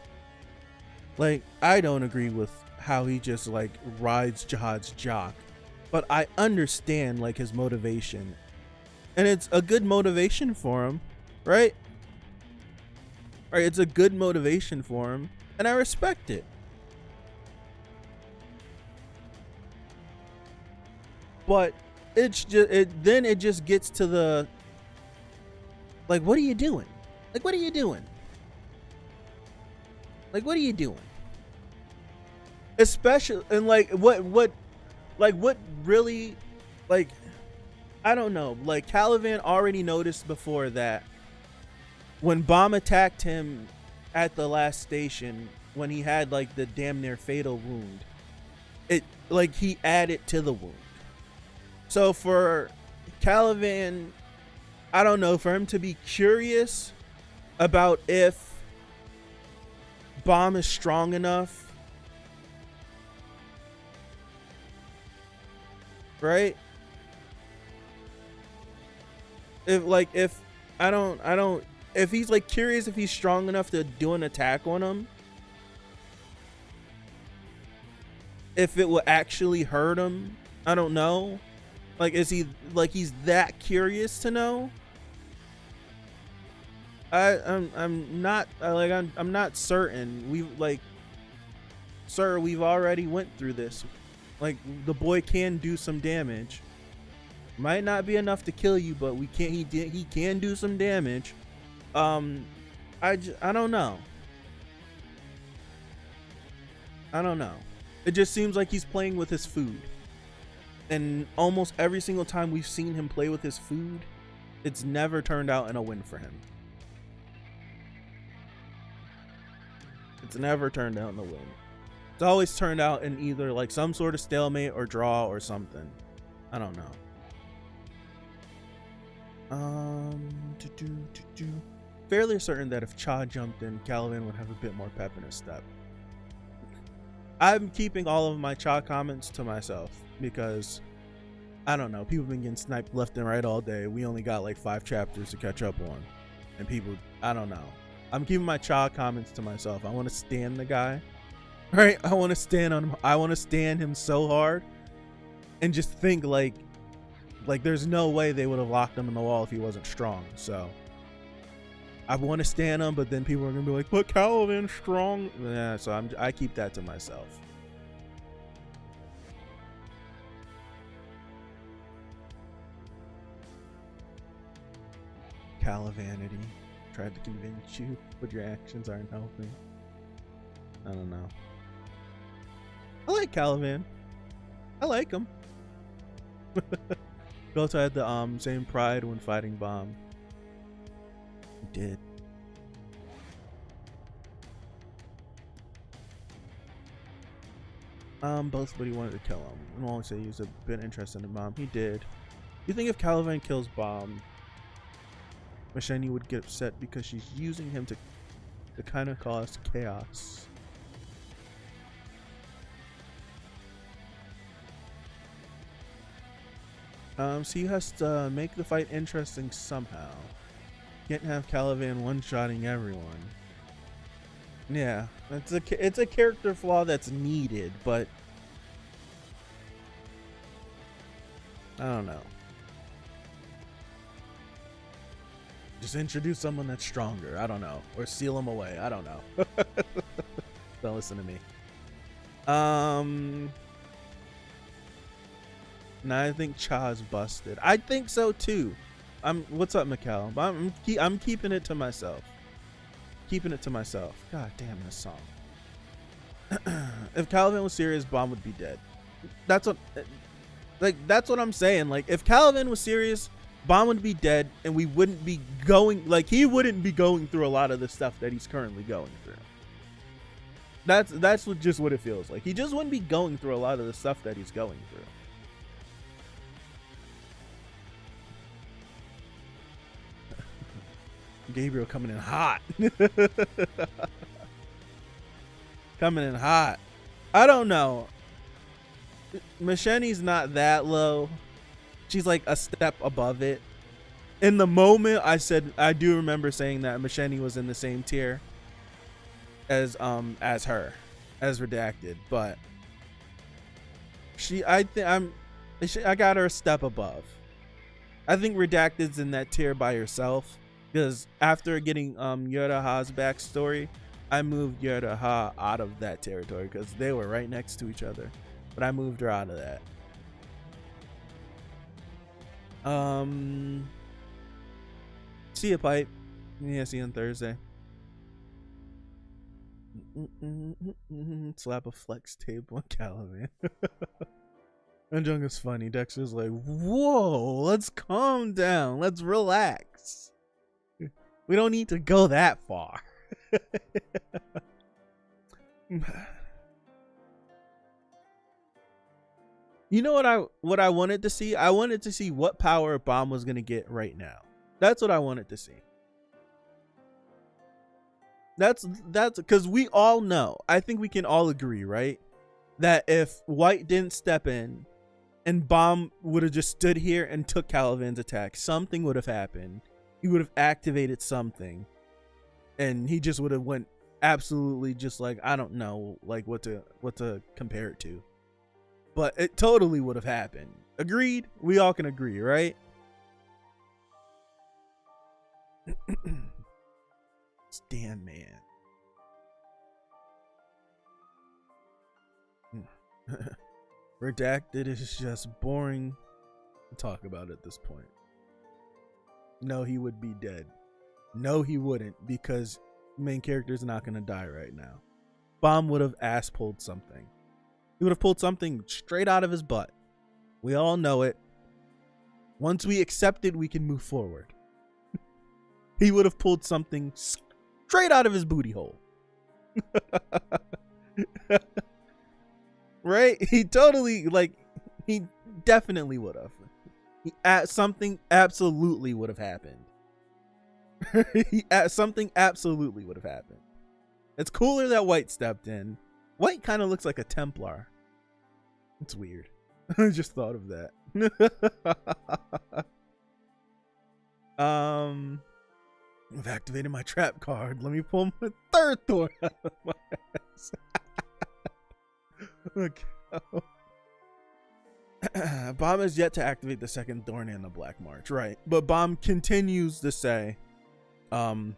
Like, I don't agree with how he just like rides Jihad's jock, but I understand like his motivation, and it's a good motivation for him, right? Right, it's a good motivation for him, and I respect it. But it's just then it just gets to the like, what are you doing? Like, what are you doing? Like, what are you doing? Especially, and like, what really, like, I don't know. Like, Caliban already noticed before that when Bomb attacked him at the last station, when he had like the damn near fatal wound, it like he added to the wound. So for Caliban, I don't know, for him to be curious about if Bomb is strong enough, right? If he's like curious if he's strong enough to do an attack on him, if it will actually hurt him, I don't know. Like, is he like, he's that curious to know? I'm not certain. Sir, we've already went through this. Like, the boy can do some damage. Might not be enough to kill you, but he can do some damage. I don't know. I don't know. It just seems like he's playing with his food. And almost every single time we've seen him play with his food, it's never turned out in a win for him. It's never turned out in a win. It's always turned out in either like some sort of stalemate or draw or something. I don't know. Fairly certain that if Cha jumped in, Caliban would have a bit more pep in his step. I'm keeping all of my Cha comments to myself because I don't know. People have been getting sniped left and right all day. We only got like 5 chapters to catch up on, and people, I don't know. I'm keeping my Cha comments to myself. I want to stand the guy, right? I want to stand on him. I want to stand him so hard, and just think like there's no way they would have locked him in the wall if he wasn't strong. So I want to stand him, but then people are gonna be like, "But Caliban's strong." Yeah, so I keep that to myself. Calivanity tried to convince you, but your actions aren't helping. I don't know. I like Caliban. I like him. He also had the same pride when fighting Bomb. He did. Both, but he wanted to kill him. I won't say he was a bit interested in Bomb. He did. You think if Caliban kills Bomb, Masheni would get upset because she's using him to kind of cause chaos? So he has to make the fight interesting somehow. Can't have Caliban one-shotting everyone. Yeah, it's a character flaw that's needed, but I don't know. Just introduce someone that's stronger. I don't know, or seal them away. I don't know. Don't listen to me. Now I think Cha's busted. I think so too. What's up, Mikkel? I'm keeping it to myself. Keeping it to myself. God damn this song. If Caliban was serious, Bomb would be dead. That's what I'm saying. Like, if Caliban was serious, Bomb would be dead, and we wouldn't be going, like, he wouldn't be going through a lot of the stuff that he's currently going through. That's just what it feels like. He just wouldn't be going through a lot of the stuff that he's going through. Gabriel coming in hot. Coming in hot. I don't know. Masheni's not that low. She's like a step above it. In the moment, I do remember saying that Masheni was in the same tier as her, as Redacted, but I got her a step above. I think Redacted's in that tier by herself. Because after getting Yuraha's backstory, I moved Yuraha out of that territory because they were right next to each other. But I moved her out of that. See ya, Pipe. Yeah, see you on Thursday. Slap a flex tape on Caliban. And Jung is funny. Dexter's like, whoa, let's calm down. Let's relax. We don't need to go that far. You know what I wanted to see? I wanted to see what power Bomb was gonna get right now. That's what I wanted to see. That's because we all know. I think we can all agree, right? That if White didn't step in and Bomb would have just stood here and took Caliban's attack, something would have happened. He would have activated something, and he just would have went absolutely just like, I don't know, like what to compare it to, but it totally would have happened. Agreed? We all can agree, right? Stan man. Redacted is just boring to talk about at this point. No, he would be dead. No, he wouldn't, because main character's not gonna die right now. Bomb would have ass pulled something. He would have pulled something straight out of his butt. We all know it. Once we accept it, we can move forward. He would have pulled something straight out of his booty hole. Right? He totally, like, he definitely would have. Something absolutely would have happened. Something absolutely would have happened. It's cooler that White stepped in. White kind of looks like a Templar. It's weird. I just thought of that. I've activated my trap card. Let me pull my third thorn out of my ass. Okay. Bomb has yet to activate the second thorn in the Black March, right? But Bomb continues to say, I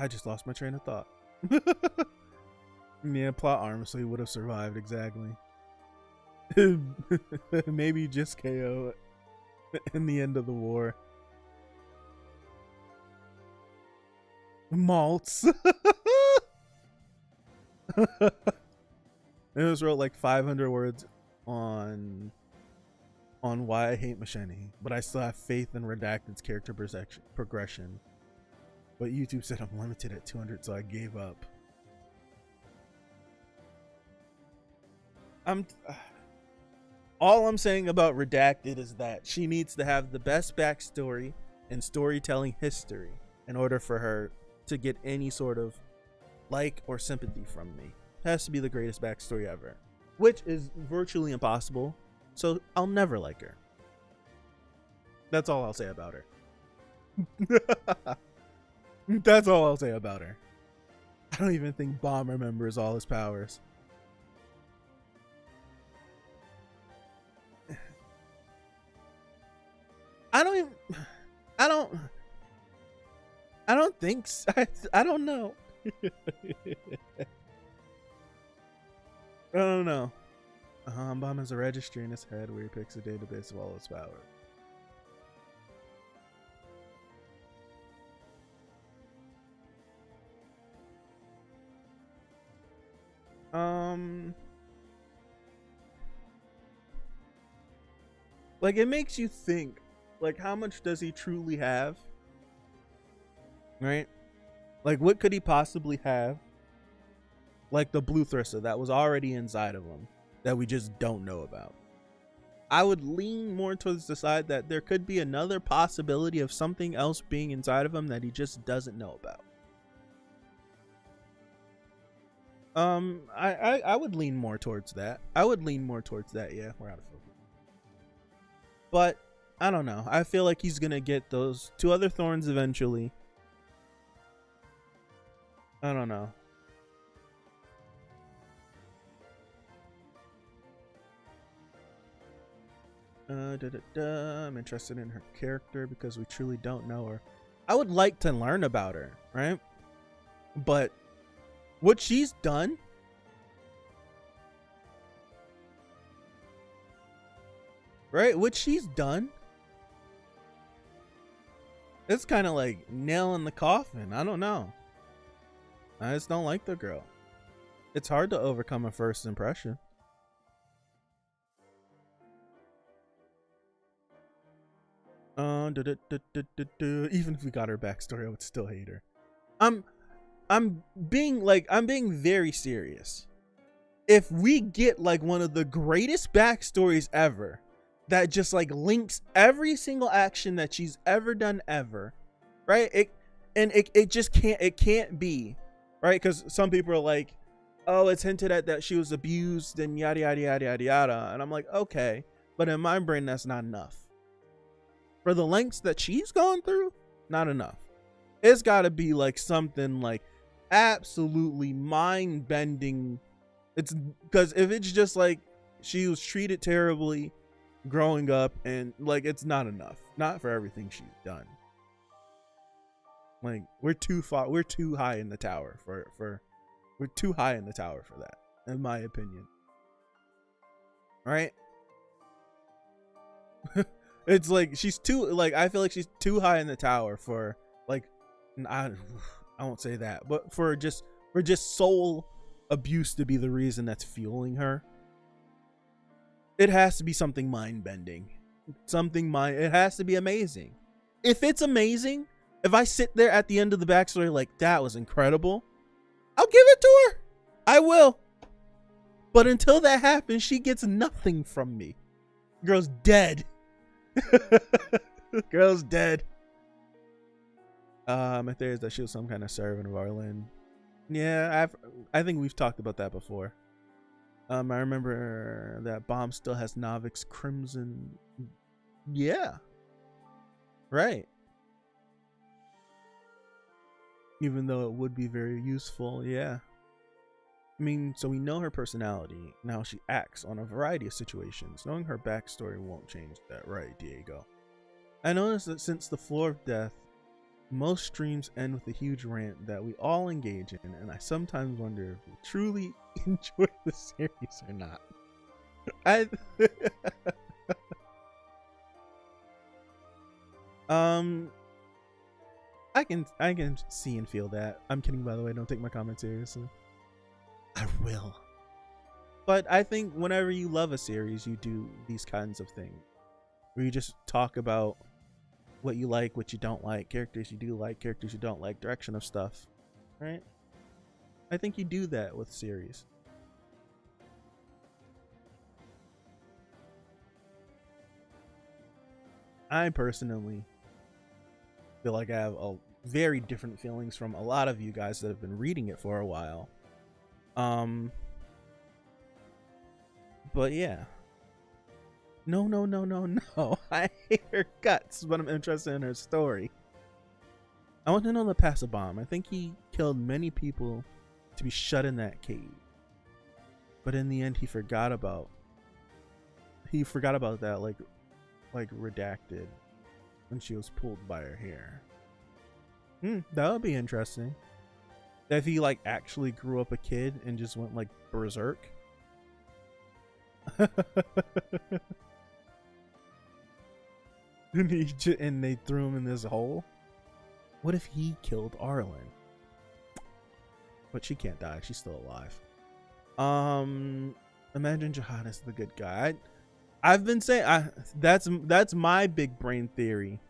just lost my train of thought. Yeah, plot armor, so he would have survived, exactly. Maybe just KO in the end of the war. Malts. It was wrote like 500 words on why I hate Machete, but I still have faith in Redacted's character progression. But YouTube said I'm limited at 200, so I gave up. All I'm saying about Redacted is that she needs to have the best backstory and storytelling history in order for her to get any sort of like or sympathy from me. It has to be the greatest backstory ever, which is virtually impossible, so I'll never like her. That's all I'll say about her. That's all I'll say about her. I don't even think Bomb remembers all his powers. I don't think so. I don't know. I don't know. Bomb has a registry in his head where he picks a database of all his power. Like, it makes you think, like, how much does he truly have? Right? Like, what could he possibly have? Like the blue thruster that was already inside of him that we just don't know about. I would lean more towards the side that there could be another possibility of something else being inside of him that he just doesn't know about. I would lean more towards that. Yeah, we're out of focus. But I don't know. I feel like he's gonna get those 2 other thorns eventually. I don't know. I'm interested in her character because we truly don't know her. I would like to learn about her, right? But what she's done, right? What she's done, it's kind of like nail in the coffin. I don't know. I just don't like the girl. It's hard to overcome a first impression. Even if we got her backstory, I would still hate her. I'm being very serious. If we get like one of the greatest backstories ever that just like links every single action that she's ever done ever, right? It just can't be, right? Because some people are like, oh, it's hinted at that she was abused and yada yada yada yada yada, and I'm like, okay, but in my brain that's not enough. For the lengths that she's gone through, not enough. It's got to be like something like absolutely mind-bending. It's because if it's just like she was treated terribly growing up, and like it's not enough. Not for everything she's done. Like we're too high in the tower for we're too high in the tower for that, in my opinion. Right? It's like she's too, like, I feel like she's too high in the tower for, like, I won't say that, but for just soul abuse to be the reason that's fueling her. It has to be something mind-bending. It has to be amazing. If it's amazing, if I sit there at the end of the backstory like, that was incredible, I'll give it to her. I will. But until that happens, she gets nothing from me. Girl's dead. Girl's dead. My theory is that she was some kind of servant of Arlen. Yeah, I think we've talked about that before. I remember that Bomb still has Navik's Crimson. Yeah. Right. Even though it would be very useful, yeah. I mean, so we know her personality. Now she acts on a variety of situations. Knowing her backstory won't change that, right, Diego? I noticed that since the Floor of Death, most streams end with a huge rant that we all engage in, and I sometimes wonder if we truly enjoy the series or not. I can see and feel that. I'm kidding, by the way. Don't take my comment seriously. I will. But I think whenever you love a series, you do these kinds of things where you just talk about what you like, what you don't like, characters you do like, characters you don't like, direction of stuff, right? I think you do that with series. I personally feel like I have a very different feelings from a lot of you guys that have been reading it for a while. But yeah. No. I hate her guts, but I'm interested in her story. I want to know the passive bomb. I think he killed many people to be shut in that cave. But in the end, he forgot about that, like redacted when she was pulled by her hair. That would be interesting. If he like actually grew up a kid and just went like berserk. And they threw him in this hole. What if he killed Arlen? But she can't die. She's still alive. Imagine Jihad is the good guy. I've been saying that's my big brain theory.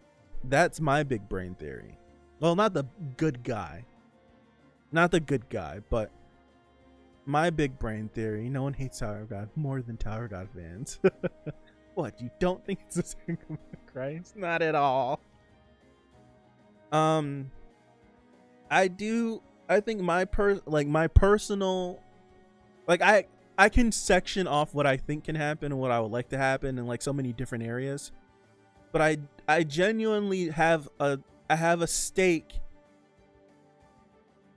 That's my big brain theory. Well, not the good guy. Not the good guy, but my big brain theory. No one hates Tower of God more than Tower of God fans. What, you don't think it's a single Christ? Not at all. I think my personal, like I can section off what I think can happen and what I would like to happen in like so many different areas. But I genuinely have a stake.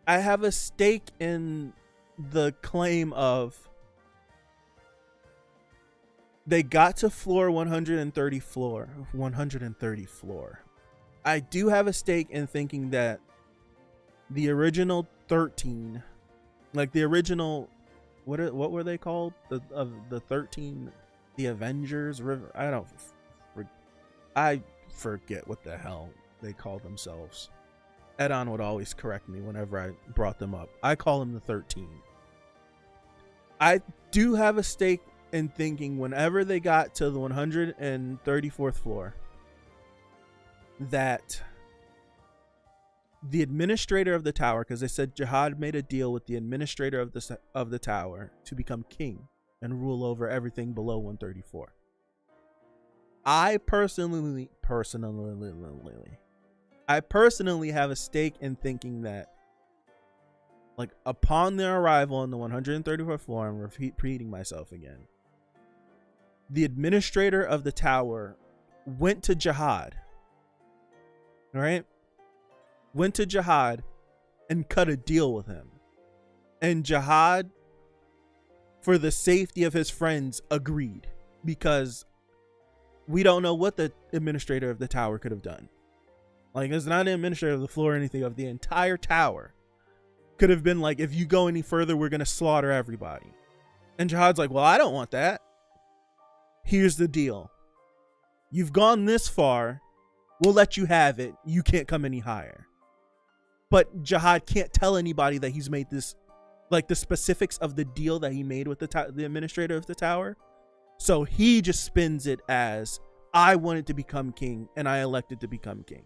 I have a stake in the claim of they got to floor 130 floor. I do have a stake in thinking that the original 13, like the original, what were they called? The 13, the Avengers River. I forget what the hell they called themselves. Edon would always correct me whenever I brought them up. I call them the 13. I do have a stake in thinking whenever they got to the 134th floor that the administrator of the tower, because they said Jihad made a deal with the administrator of the tower to become king and rule over everything below 134. I personally have a stake in thinking that, like, upon their arrival on the 134th floor, I'm repeating myself again, the administrator of the tower went to Jihad, all right? Went to Jihad and cut a deal with him. And Jihad, for the safety of his friends, agreed. Because we don't know what the administrator of the tower could have done. Like, it's not an administrator of the floor or anything, of the entire tower. Could have been like, if you go any further, we're going to slaughter everybody. And Jihad's like, well, I don't want that. Here's the deal. You've gone this far. We'll let you have it. You can't come any higher. But Jihad can't tell anybody that he's made this, like the specifics of the deal that he made with the administrator of the tower. So he just spins it as, I wanted to become king and I elected to become king.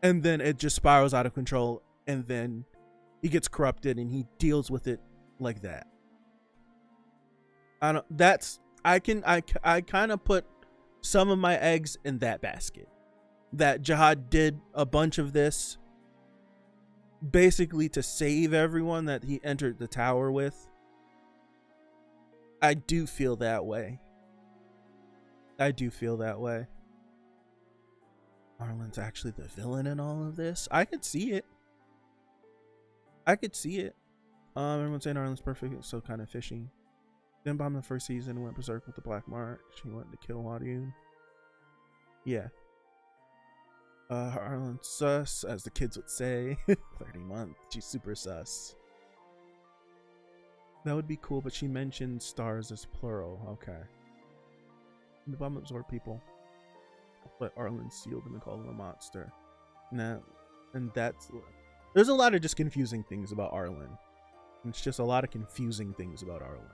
And then it just spirals out of control, and then he gets corrupted and he deals with it like that. I kind of put some of my eggs in that basket. That Jihad did a bunch of this basically to save everyone that he entered the tower with. I do feel that way. Arlen's actually the villain in all of this. I could see it. Everyone's saying Arlen's perfect. It's so kind of fishy. Then bomb the first season, went berserk with the Black March. He wanted to kill Wadun. Yeah. Arlen's sus, as the kids would say. 30 months. She's super sus. That would be cool, but she mentioned stars as plural. Okay. The bomb absorb people. But Arlen sealed him and called him a monster. Nah, and there's a lot of just confusing things about Arlen. It's just a lot of confusing things about Arlen.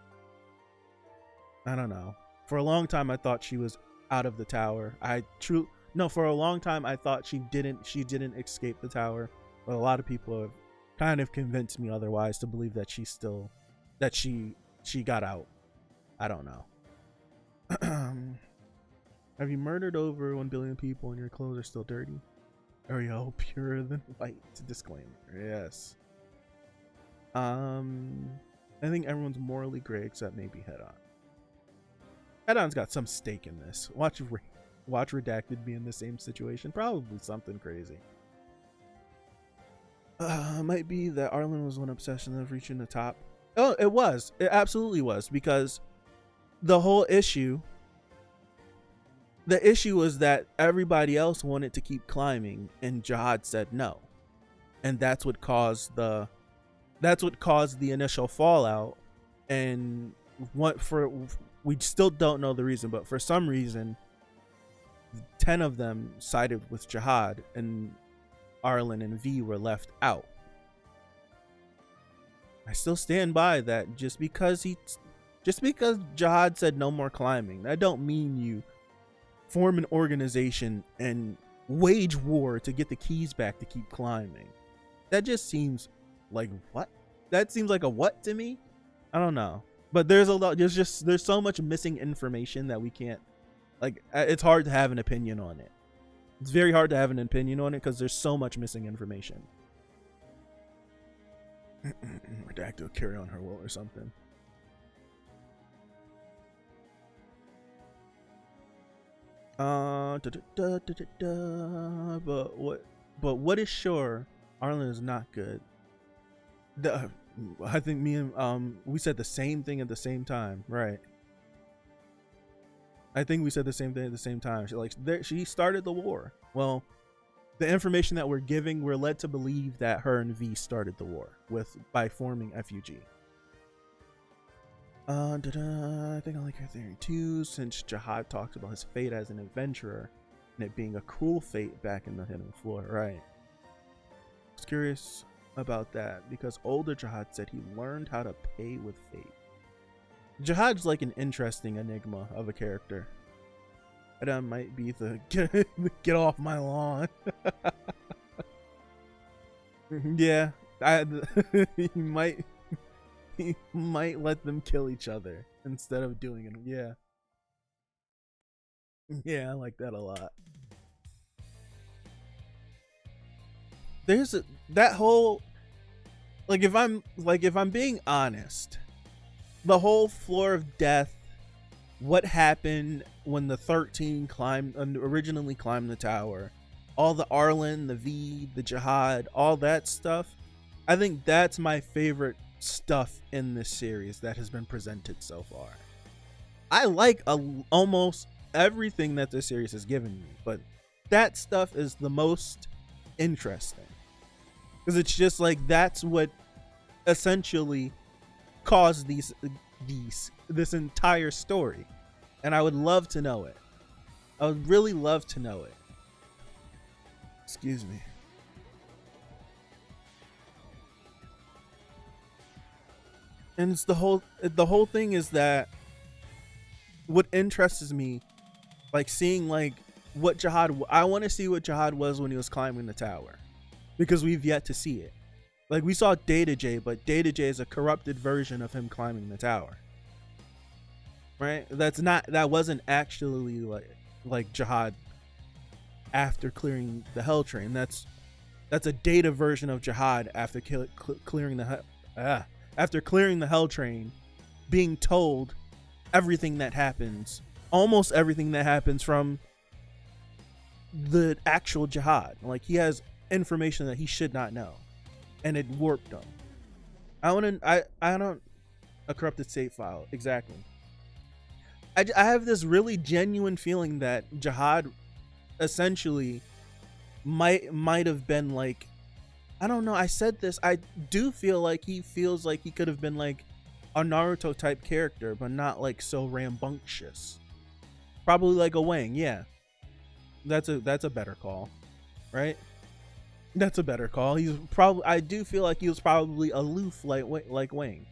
I don't know. For a long time I thought she was out of the tower. For a long time I thought she didn't escape the tower. But a lot of people have kind of convinced me otherwise to believe that she got out. I don't know. Have you murdered over 1 billion people and your clothes are still dirty? Ariel, purer than white. Disclaimer. Yes. I think everyone's morally gray except maybe Head-On. Head-On's got some stake in this. Watch Redacted be in the same situation. Probably something crazy. Might be that Arlen was one obsession of reaching the top. Oh, it was. It absolutely was, because the whole issue. The issue was that everybody else wanted to keep climbing, and Jihad said no, and that's what caused the initial fallout. And we still don't know the reason, but for some reason, 10 of them sided with Jihad, and Arlen and V were left out. I still stand by that. Just because Jihad said no more climbing, that don't mean you form an organization and wage war to get the keys back to keep climbing. That just seems like what? That seems like a what to me? I don't know. But there's so much missing information that we can't, like, it's hard to have an opinion on it. It's very hard to have an opinion on it because there's so much missing information. Redacted will carry on her will or something. But what is sure, Arlen is not good. I think me and we said the same thing at the same time, right? I think we said the same thing at the same time. She started the war. Well, the information that we're giving, we're led to believe that her and V started the war by forming FUG. I think I like her theory too, since Jihad talks about his fate as an adventurer and it being a cruel fate back in the Hidden Floor, right? I was curious about that because older Jihad said he learned how to pay with fate. Jihad's like an interesting enigma of a character. That might be the get off my lawn. Yeah, he might let them kill each other instead of doing it. Yeah, I like that a lot. There's that whole, if I'm being honest, the whole floor of death, what happened when the 13 originally climbed the tower, all the Arlen, the V, the Jihad, all that stuff, I think that's my favorite stuff in this series that has been presented so far. I like almost everything that this series has given me, but that stuff is the most interesting because it's just like that's what essentially caused this entire story, and I would love to know it. I would really love to know it. Excuse me. And it's the whole thing is that what interests me, like seeing like what Jihad, I want to see what Jihad was when he was climbing the tower, because we've yet to see it. Like we saw Data J, but Data J is a corrupted version of him climbing the tower. Right? That wasn't actually like Jihad after clearing the Hell Train. That's a Data version of Jihad after clearing the Hell Train, being told everything that happens, almost everything that happens from the actual Jihad. Like he has information that he should not know, and it warped him. I don't a corrupted save file exactly. I have this really genuine feeling that Jihad essentially might have been like, I don't know, I said this, I do feel like he feels like he could have been like a Naruto type character, but not like so rambunctious. Probably like a Wang, yeah. That's a better call, right? That's a better call. I do feel like he was probably aloof like Wang.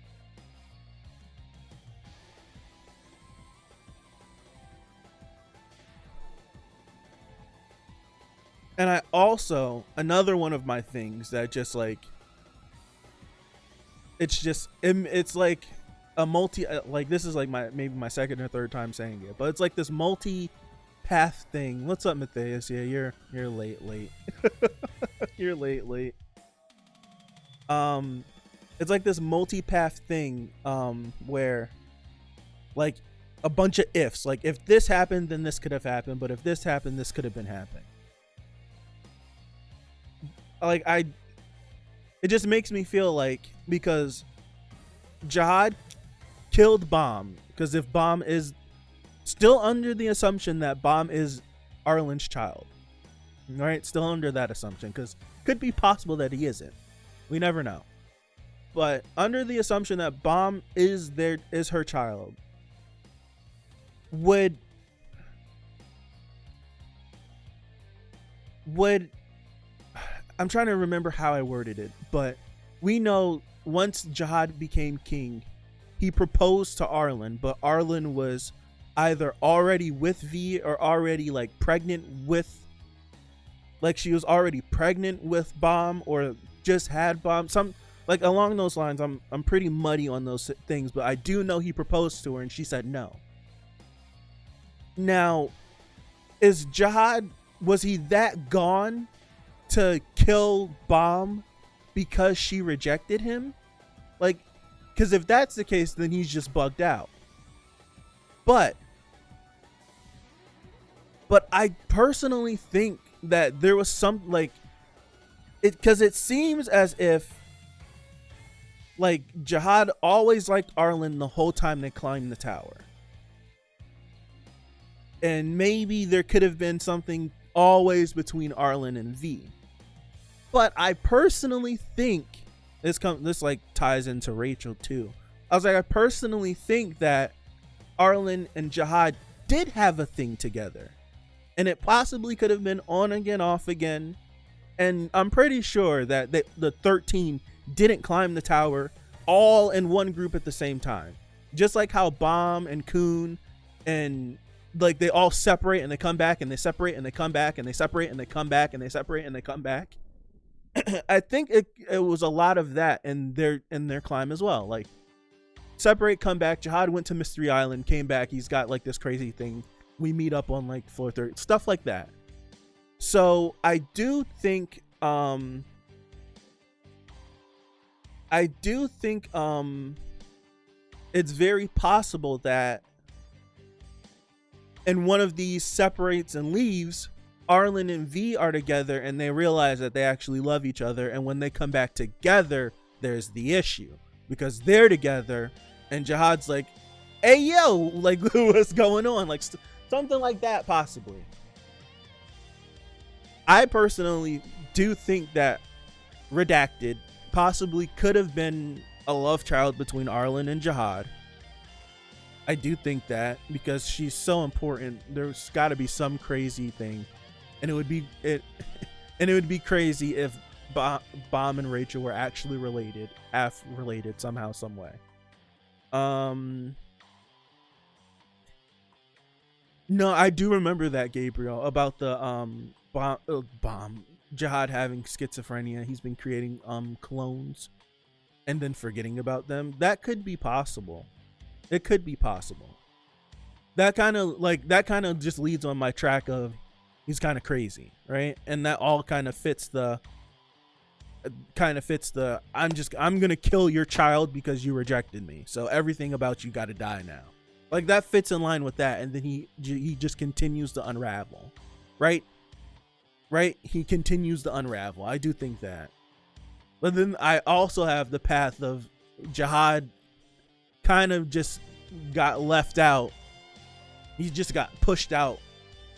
And I also, another one of my things that just like, it's like a multi, like this is like maybe my second or third time saying it, but it's like this multi-path thing. What's up, Matthias? Yeah, you're late. You're late. It's like this multi-path thing, where like a bunch of ifs, like if this happened, then this could have happened, but if this happened, this could have been happening. Like it just makes me feel like, because Jihad killed Bomb, because if Bomb is still under the assumption that Bomb is Arlen's child, right? Still under that assumption, because could be possible that he isn't. We never know. But under the assumption that Bomb is her child, would I'm trying to remember how I worded it, but we know once Jihad became king, he proposed to Arlen, but Arlen was either already with V or already like pregnant with, like she was already pregnant with Bomb or just had Bomb. Some like along those lines. I'm pretty muddy on those things, but I do know he proposed to her and she said no. Now, is Jihad, was he that gone to kill Bomb because she rejected him? Like, because if that's the case, then he's just bugged out. But I personally think that there was some like it, because it seems as if like Jihad always liked Arlen the whole time they climbed the tower, and maybe there could have been something always between Arlen and V. But I personally think this like ties into Rachel too. I was like, I personally think that Arlen and Jihad did have a thing together, and it possibly could have been on again, off again. And I'm pretty sure that the 13 didn't climb the tower all in one group at the same time. Just like how Bomb and Kun and like they all separate and they come back and they separate and they come back and they separate and they come back and they separate and they come back. I think it was a lot of that in their climb as well. Like separate, come back. Jihad went to Mystery Island, came back. He's got like this crazy thing. We meet up on like floor 30, stuff like that. So I do think it's very possible that in one of these separates and leaves, Arlen and V are together and they realize that they actually love each other, and when they come back together, there's the issue because they're together and Jihad's like, hey yo, like what's going on, like something like that possibly. I personally do think that Redacted possibly could have been a love child between Arlen and Jihad. I do think that because she's so important, there's got to be some crazy thing, and it would be and it would be crazy if Bomb and Rachel were actually related, related somehow, some way. No, I do remember that, Gabriel, about the bomb Jihad having schizophrenia. He's been creating clones and then forgetting about them. That could be possible. It could be possible. That kind of just leads on my track of he's kind of crazy, right? And that all kind of fits the I'm gonna kill your child because you rejected me, so everything about you got to die now. Like, that fits in line with that, and then he just continues to unravel, right? He continues to unravel. I do think that. But then I also have the path of Jihad kind of just got left out. He just got pushed out.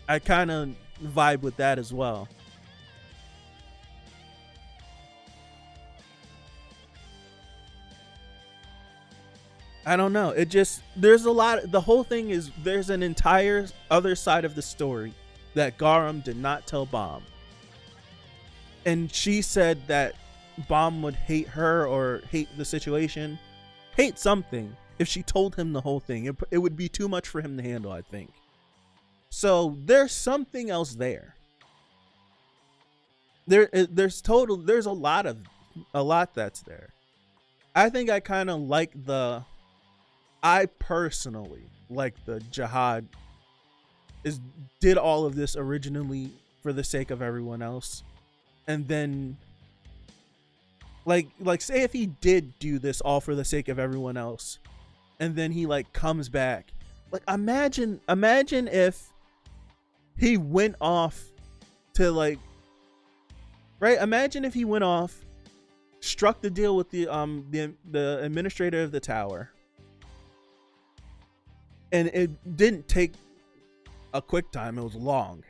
I kind of vibe with that as well. I don't know. It just, there's a lot. The whole thing is there's an entire other side of the story that Garam did not tell Bomb. And she said that Bomb would hate her or hate the situation, hate something, if she told him the whole thing. It would be too much for him to handle, I think. So there's something else there. There's a lot that's there. I think I kind of like I personally like the Jihad did all of this originally for the sake of everyone else, and then like say if he did do this all for the sake of everyone else, and then he like comes back, like imagine if he went off to like, right? Imagine if he went off, struck the deal with the administrator of the tower, and it didn't take a quick time, it was long.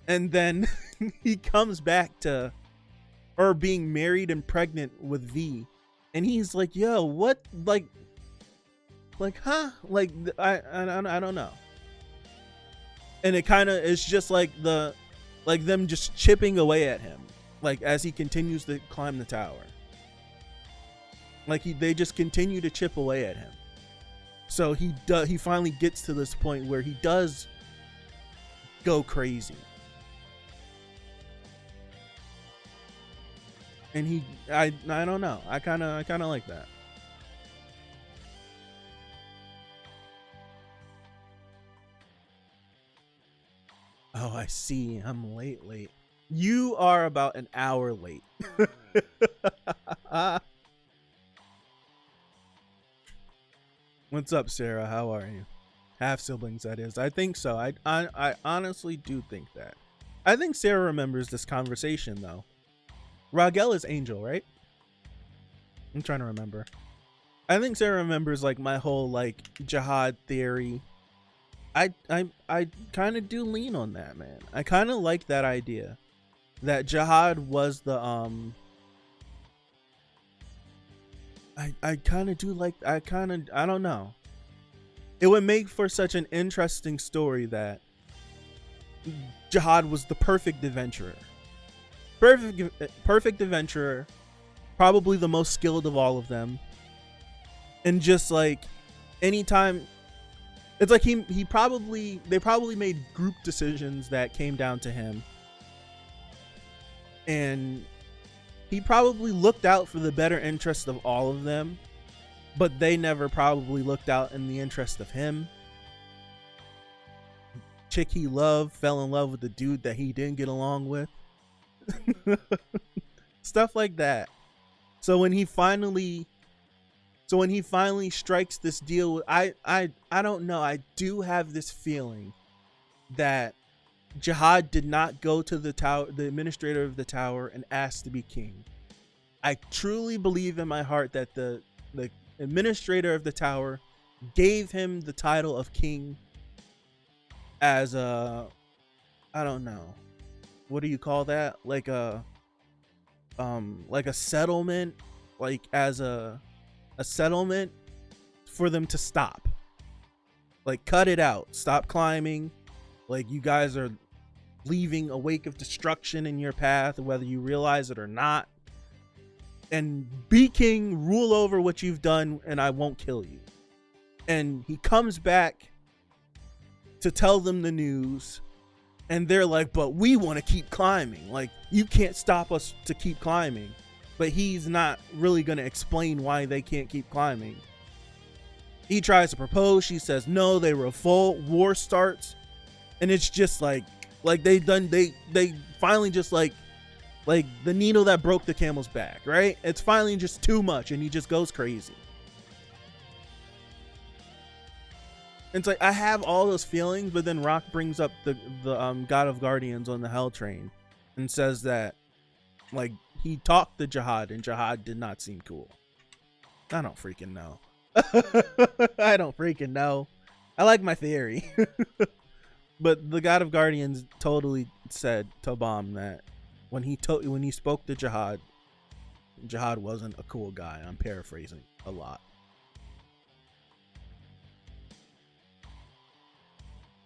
And then he comes back to her being married and pregnant with V. And he's like, yo, what? Like, huh? Like, I don't know. And it kind of is just like them just chipping away at him. Like, as he continues to climb the tower. Like, they just continue to chip away at him. So he finally gets to this point where he does go crazy. And I don't know. I kind of like that. Oh, I see. I'm late. You are about an hour late. What's up, Sarah? How are you? Half siblings, that is. I think so. I honestly do think that. I think Sarah remembers this conversation, though. Ragel is Angel, right? I'm trying to remember. I think Sarah remembers like my whole like Jihad theory. I kind of do lean on that, man. I kind of like that idea that Jihad was the I kind of do like, I don't know. It would make for such an interesting story that Jihad was the perfect adventurer. Perfect adventurer, probably the most skilled of all of them. And just like anytime, it's like they probably made group decisions that came down to him. And he probably looked out for the better interest of all of them, but they never probably looked out in the interest of him. Chick he loved fell in love with the dude that he didn't get along with. Stuff like that. So when he finally strikes this deal with, I don't know, I do have this feeling that Jihad did not go to the tower, the administrator of the tower, and ask to be king. I truly believe in my heart that the administrator of the tower gave him the title of king as a, I don't know, what do you call that? Like a settlement, like as a settlement for them to stop. Like, cut it out. Stop climbing. Like, you guys are leaving a wake of destruction in your path, whether you realize it or not. And be king, rule over what you've done, and I won't kill you. And he comes back to tell them the news, and they're like, but we want to keep climbing. Like, you can't stop us to keep climbing. But he's not really going to explain why they can't keep climbing. He tries to propose. She says no. They revolt. War starts, and it's just like they finally just like the needle that broke the camel's back, right? It's finally just too much, and he just goes crazy. And it's like, I have all those feelings, but then Rock brings up the God of Guardians on the Hell Train and says that, like, he talked to Jihad, and Jihad did not seem cool. I don't freaking know. I don't freaking know. I like my theory. But the God of Guardians totally said to Bomb that when he spoke to Jihad, Jihad wasn't a cool guy. I'm paraphrasing a lot.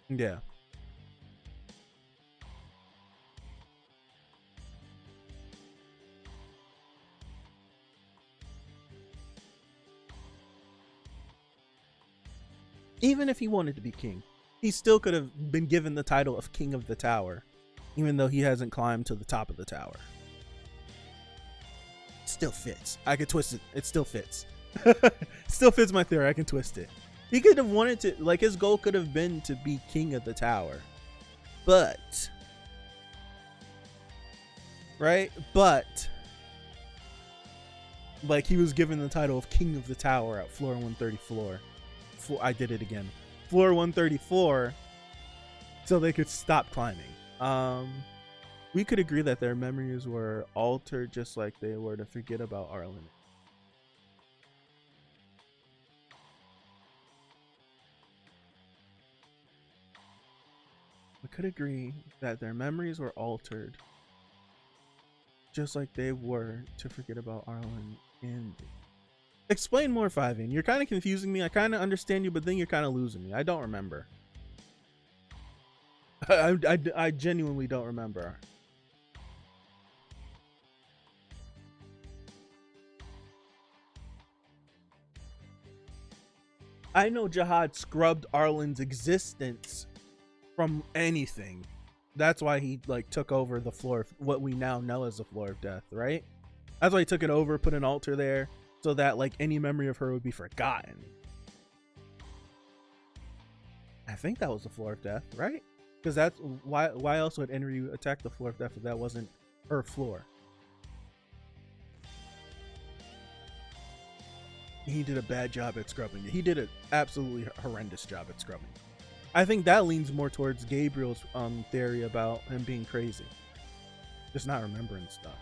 Yeah. Even if he wanted to be king, he still could have been given the title of King of the Tower, even though he hasn't climbed to the top of the tower. Still fits. I could twist it. It still fits. Still fits my theory. I can twist it. He could have wanted to, like, his goal could have been to be King of the Tower. But, right? But, like, he was given the title of King of the Tower at floor 134. I did it again. Floor 134, so they could stop climbing. We could agree that their memories were altered just like they were to forget about Arlen. We could agree that their memories were altered just like they were to forget about Arlen and... Explain more, Five-In. You're kind of confusing me. I kind of understand you, but then you're kind of losing me. I don't remember. I genuinely don't remember. I know Jihad scrubbed Arlen's existence from anything. That's why he, like, took over the floor, what we now know as the Floor of Death, right? That's why he took it over, put an altar there, so that, like, any memory of her would be forgotten. I think that was the Floor of Death, right? Because that's why else would Enryu attack the Floor of Death if that wasn't her floor? He did a bad job at scrubbing it. He did an absolutely horrendous job at scrubbing. I think that leans more towards Gabriel's theory about him being crazy. Just not remembering stuff.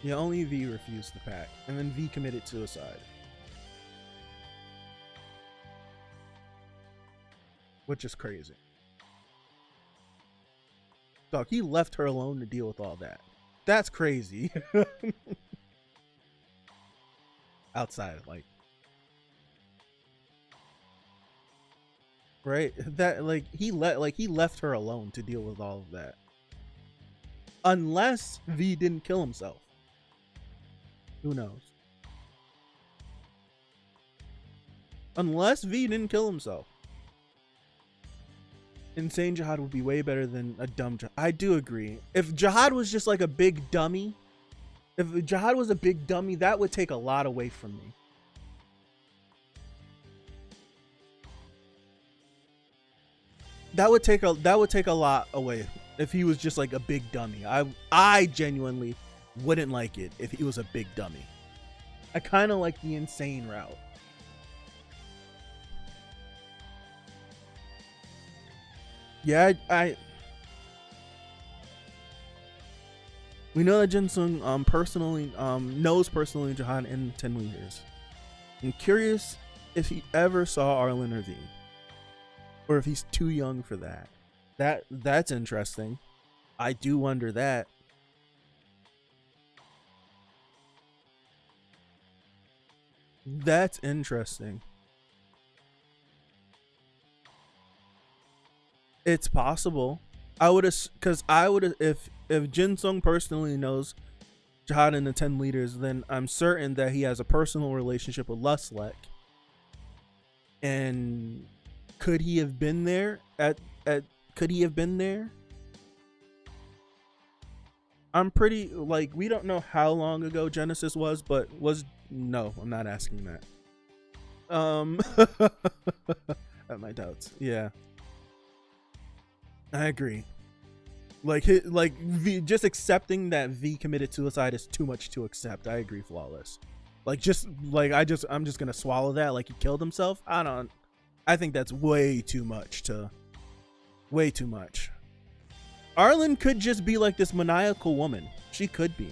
Yeah, only V refused the pact, and then V committed suicide. Which is crazy. Dog, he left her alone to deal with all that. That's crazy. Outside, like... Right? That, like, he left her alone to deal with all of that. Unless V didn't kill himself. Who knows? Unless V didn't kill himself. Insane Jihad would be way better than a dumb Jihad. I do agree. If Jihad was just like a big dummy, if Jihad was a big dummy, that would take a lot away from me. That would take a lot away if he was just like a big dummy. I genuinely wouldn't like it if he was a big dummy. I kind of like the insane route. Yeah, we know that Jinsung knows personally Jihad and 10 leaders. I'm curious if he ever saw Arlen or V, or if he's too young for that. That's interesting. I do wonder that. That's interesting. It's possible. I would, because I would, if Jin Sung personally knows Jihad and the 10 leaders, then I'm certain that he has a personal relationship with Luslek. And could he have been there could he have been there? I'm pretty, like, we don't know how long ago Genesis was, but no, I'm not asking that. I have my doubts. Yeah. I agree. Like V, just accepting that V committed suicide is too much to accept. I agree, Flawless. Like, I'm just gonna swallow that like he killed himself. I think that's way too much. Arlen could just be like this maniacal woman. She could be.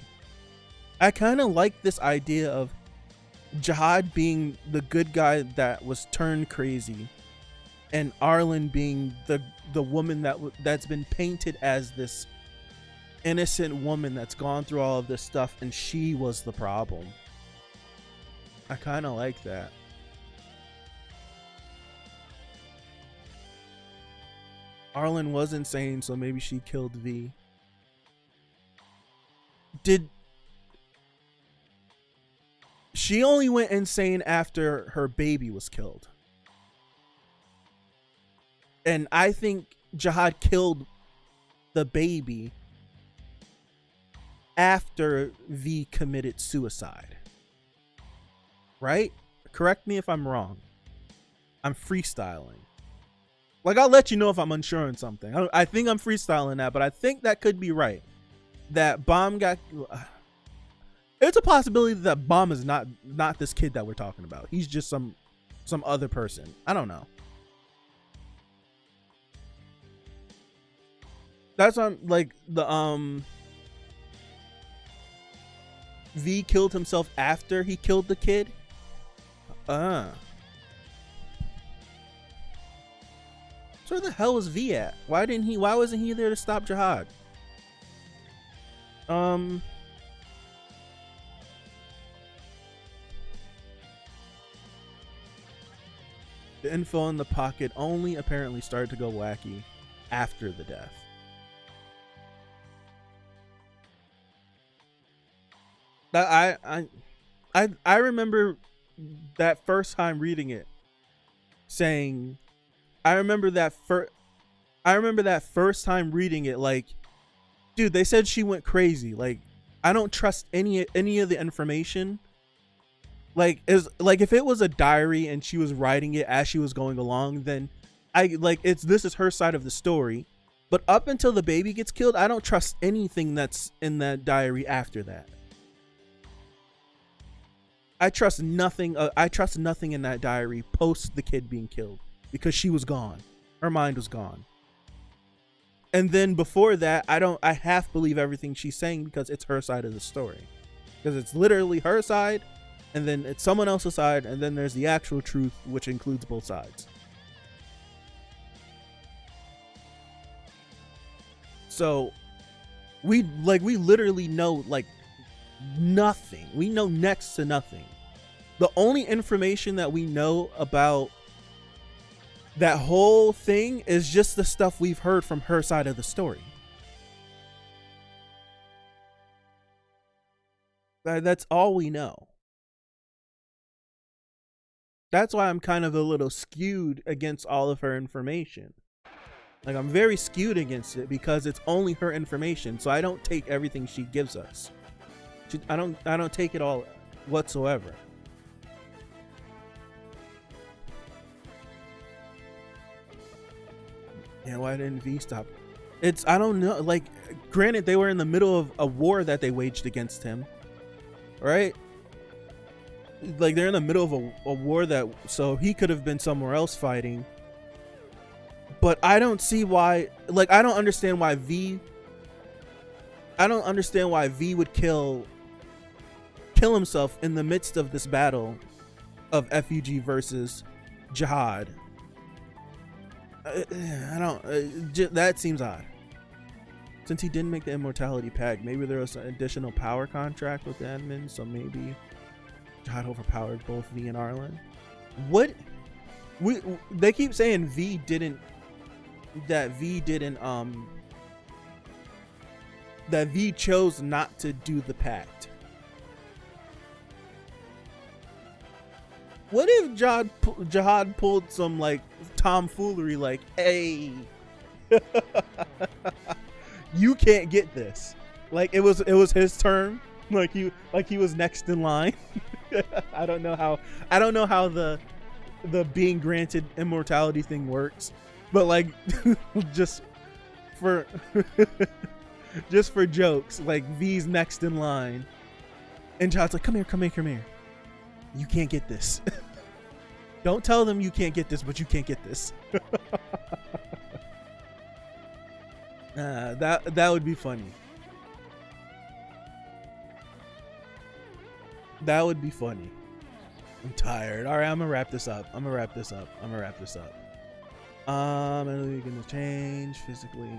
I kind of like this idea of Jihad being the good guy that was turned crazy, and Arlen being the woman that's been painted as this innocent woman that's gone through all of this stuff, and she was the problem. I kind of like that. Arlen was insane, so maybe she killed V. She only went insane after her baby was killed. And I think Jihad killed the baby after V committed suicide. Right? Correct me if I'm wrong. I'm freestyling. Like, I'll let you know if I'm unsure on something. I think I'm freestyling that, but I think that could be right. That Bomb got... It's a possibility that Bomb is not this kid that we're talking about. He's just some other person. I don't know. That's on, like, the V killed himself after he killed the kid. So where the hell was V at? Why wasn't he there to stop Jihad? The info in the pocket only apparently started to go wacky after the death. I remember that first time reading it saying, I remember that first time reading it, like, dude, they said she went crazy. Like, I don't trust any of the information. Like, if it was a diary and she was writing it as she was going along, then this is her side of the story. But up until the baby gets killed, I don't trust anything that's in that diary after that. I trust nothing. I trust nothing in that diary post the kid being killed, because she was gone. Her mind was gone. And then before that, I half believe everything she's saying because it's her side of the story. Because it's literally her side, and then it's someone else's side, and then there's the actual truth, which includes both sides. So we literally know, like, nothing. We know next to nothing. The only information that we know about that whole thing is just the stuff we've heard from her side of the story. That's all we know. That's why I'm kind of a little skewed against all of her information. Like, I'm very skewed against it because it's only her information, so I don't take everything she gives us. I don't take it all whatsoever. Yeah, why didn't V stop? I don't know. Like, granted, they were in the middle of a war that they waged against him, right? Like, they're in the middle of a war so he could have been somewhere else fighting. But I don't see why. Like, I don't understand why V would kill himself in the midst of this battle of FUG versus Jihad. That seems odd. Since he didn't make the immortality pact, maybe there was an additional power contract with the admin, so maybe Jihad overpowered both V and Arlen. What? They keep saying V didn't that V chose not to do the pact. What if Jihad pulled some like tomfoolery, like, hey, you can't get this. Like it was his turn. Like he was next in line. I don't know how the being granted immortality thing works, but like just for jokes, like V's next in line, and Jihad's like, come here. You can't get this. Don't tell them you can't get this, but you can't get this. That would be funny. That would be funny. I'm tired. All right, I'm gonna wrap this up. And we're gonna change physically.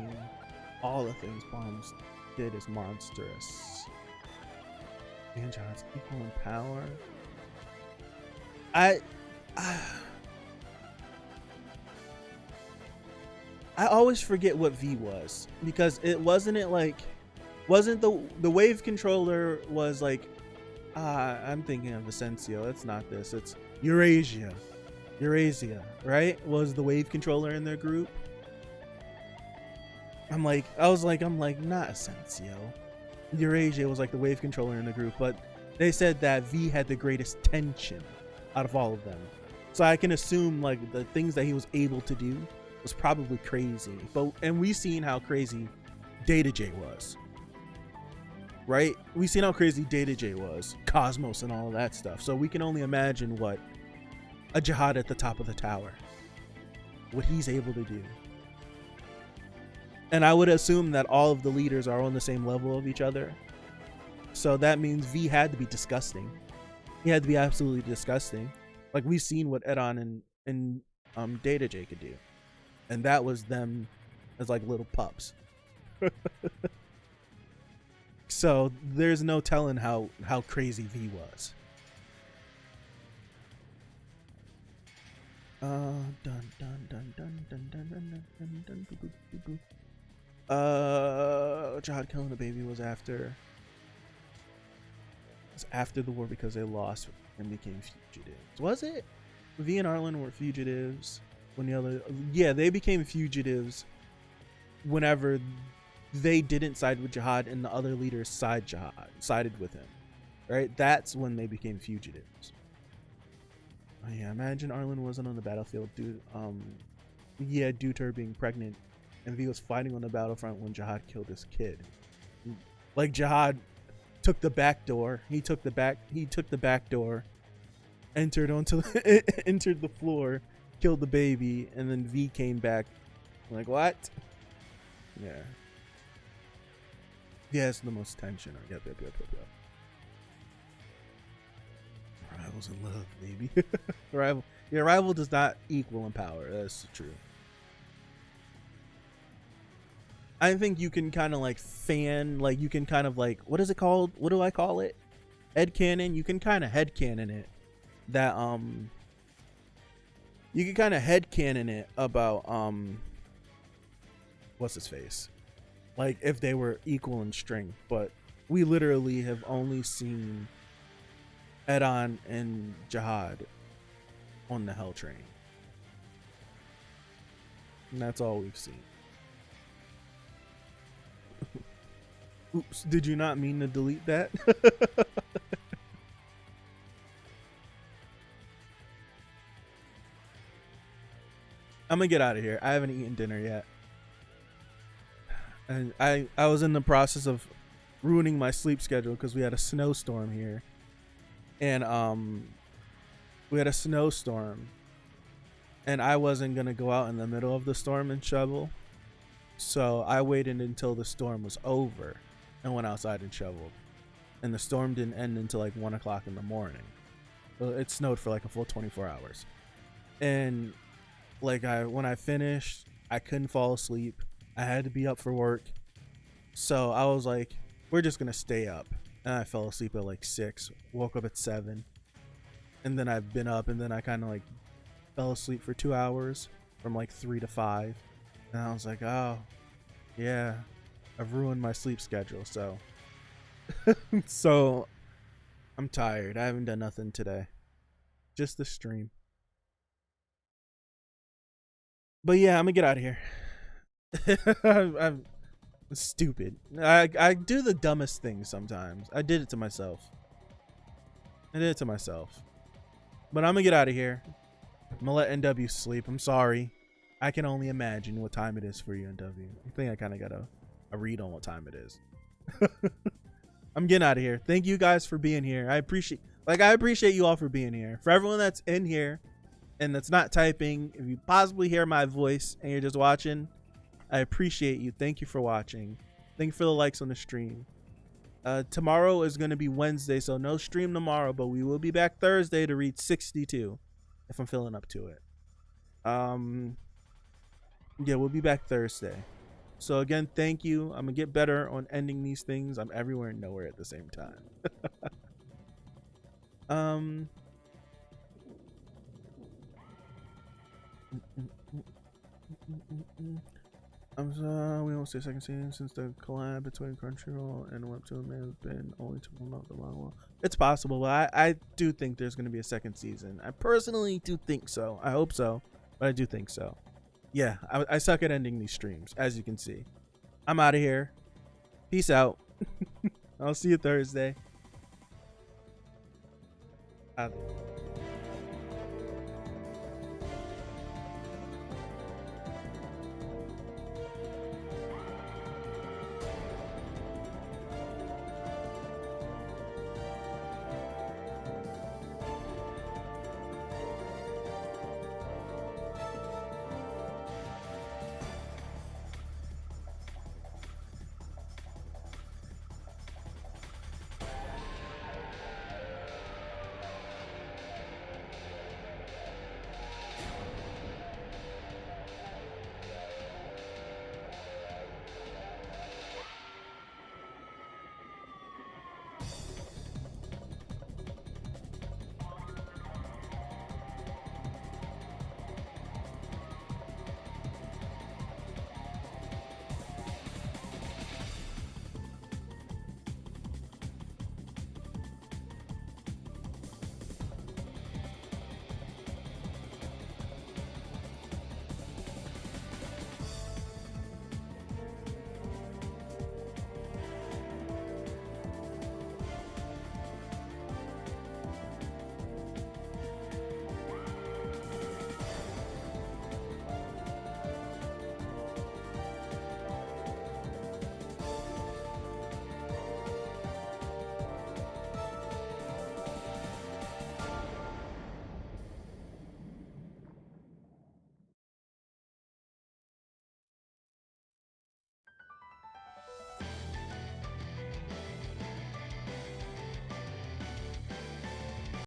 All the things Bombs did is monstrous. And John's equal in power. I always forget what V was, because wasn't the wave controller was like, I'm thinking of Asensio. It's not this. It's Eurasia, right? Was the wave controller in their group? I'm like, not Asensio. Eurasia was like the wave controller in the group, but they said that V had the greatest tension out of all of them. So I can assume like the things that he was able to do was probably crazy. And we seen how crazy Data J was. Right? We seen how crazy Data J was, Cosmos and all of that stuff. So we can only imagine what a Jihad at the top of the tower, what he's able to do. And I would assume that all of the leaders are on the same level of each other. So that means V had to be disgusting. He had to be absolutely disgusting. Like we've seen what Edon and Data J could do. And that was them as like little pups. So there's no telling how crazy V was. Jihad killing the baby was after the war because they lost and became fugitives. Was it? V and Arlen were fugitives when they became fugitives whenever they didn't side with Jihad and the other leaders sided with him, right? That's when they became fugitives. Oh yeah, imagine Arlen wasn't on the battlefield due to her being pregnant, and V was fighting on the battlefront when Jihad killed his kid. Like Jihad took the back door. He took the back door, entered the floor, killed the baby, and then V came back. Like what? Yeah. Yes, the most tension. Yep. Rivals in love, maybe. Rival does not equal in power. That's true. I think you can kind of like you can kind of like, what is it called? What do I call it? Headcanon. You can kind of headcanon it. That you can kind of headcanon it about what's his face? Like if they were equal in strength, but we literally have only seen Edon and Jihad on the Hell Train. And that's all we've seen. Oops, did you not mean to delete that? I'm gonna get out of here. I haven't eaten dinner yet. And I was in the process of ruining my sleep schedule because we had a snowstorm here. And we had a snowstorm. And I wasn't going to go out in the middle of the storm and shovel. So I waited until the storm was over and went outside and shoveled. And the storm didn't end until like 1 o'clock in the morning. It snowed for like a full 24 hours. And like when I finished, I couldn't fall asleep. I had to be up for work. So I was like, we're just going to stay up. And I fell asleep at like 6, woke up at 7, and then I've been up, and then I kind of like fell asleep for 2 hours from like 3 to 5, and I was like, oh yeah, I've ruined my sleep schedule. So so I'm tired. I haven't done nothing today, just the stream. But yeah, I'm gonna get out of here. I'm stupid. I do the dumbest things sometimes. I did it to myself. But I'm gonna get out of here. I'm gonna let NW sleep. I'm sorry. I can only imagine what time it is for you, NW. I think I kind of got a read on what time it is. I'm getting out of here. Thank you guys for being here. I appreciate you all for being here. For everyone that's in here and that's not typing, if you possibly hear my voice and you're just watching, I appreciate you. Thank you for watching. Thank you for the likes on the stream. Tomorrow is going to be Wednesday, so no stream tomorrow, but we will be back Thursday to read 62 if I'm feeling up to it. Yeah, we'll be back Thursday. So again, thank you. I'm gonna get better on ending these things. I'm everywhere and nowhere at the same time. We won't say second season since the collab between Crunchyroll and Webtoon may have been only to promote the manga. It's possible, but I do think there's going to be a second season. I personally do think so. I hope so, but I do think so. Yeah, I suck at ending these streams, as you can see. I'm out of here. Peace out. I'll see you Thursday. Out.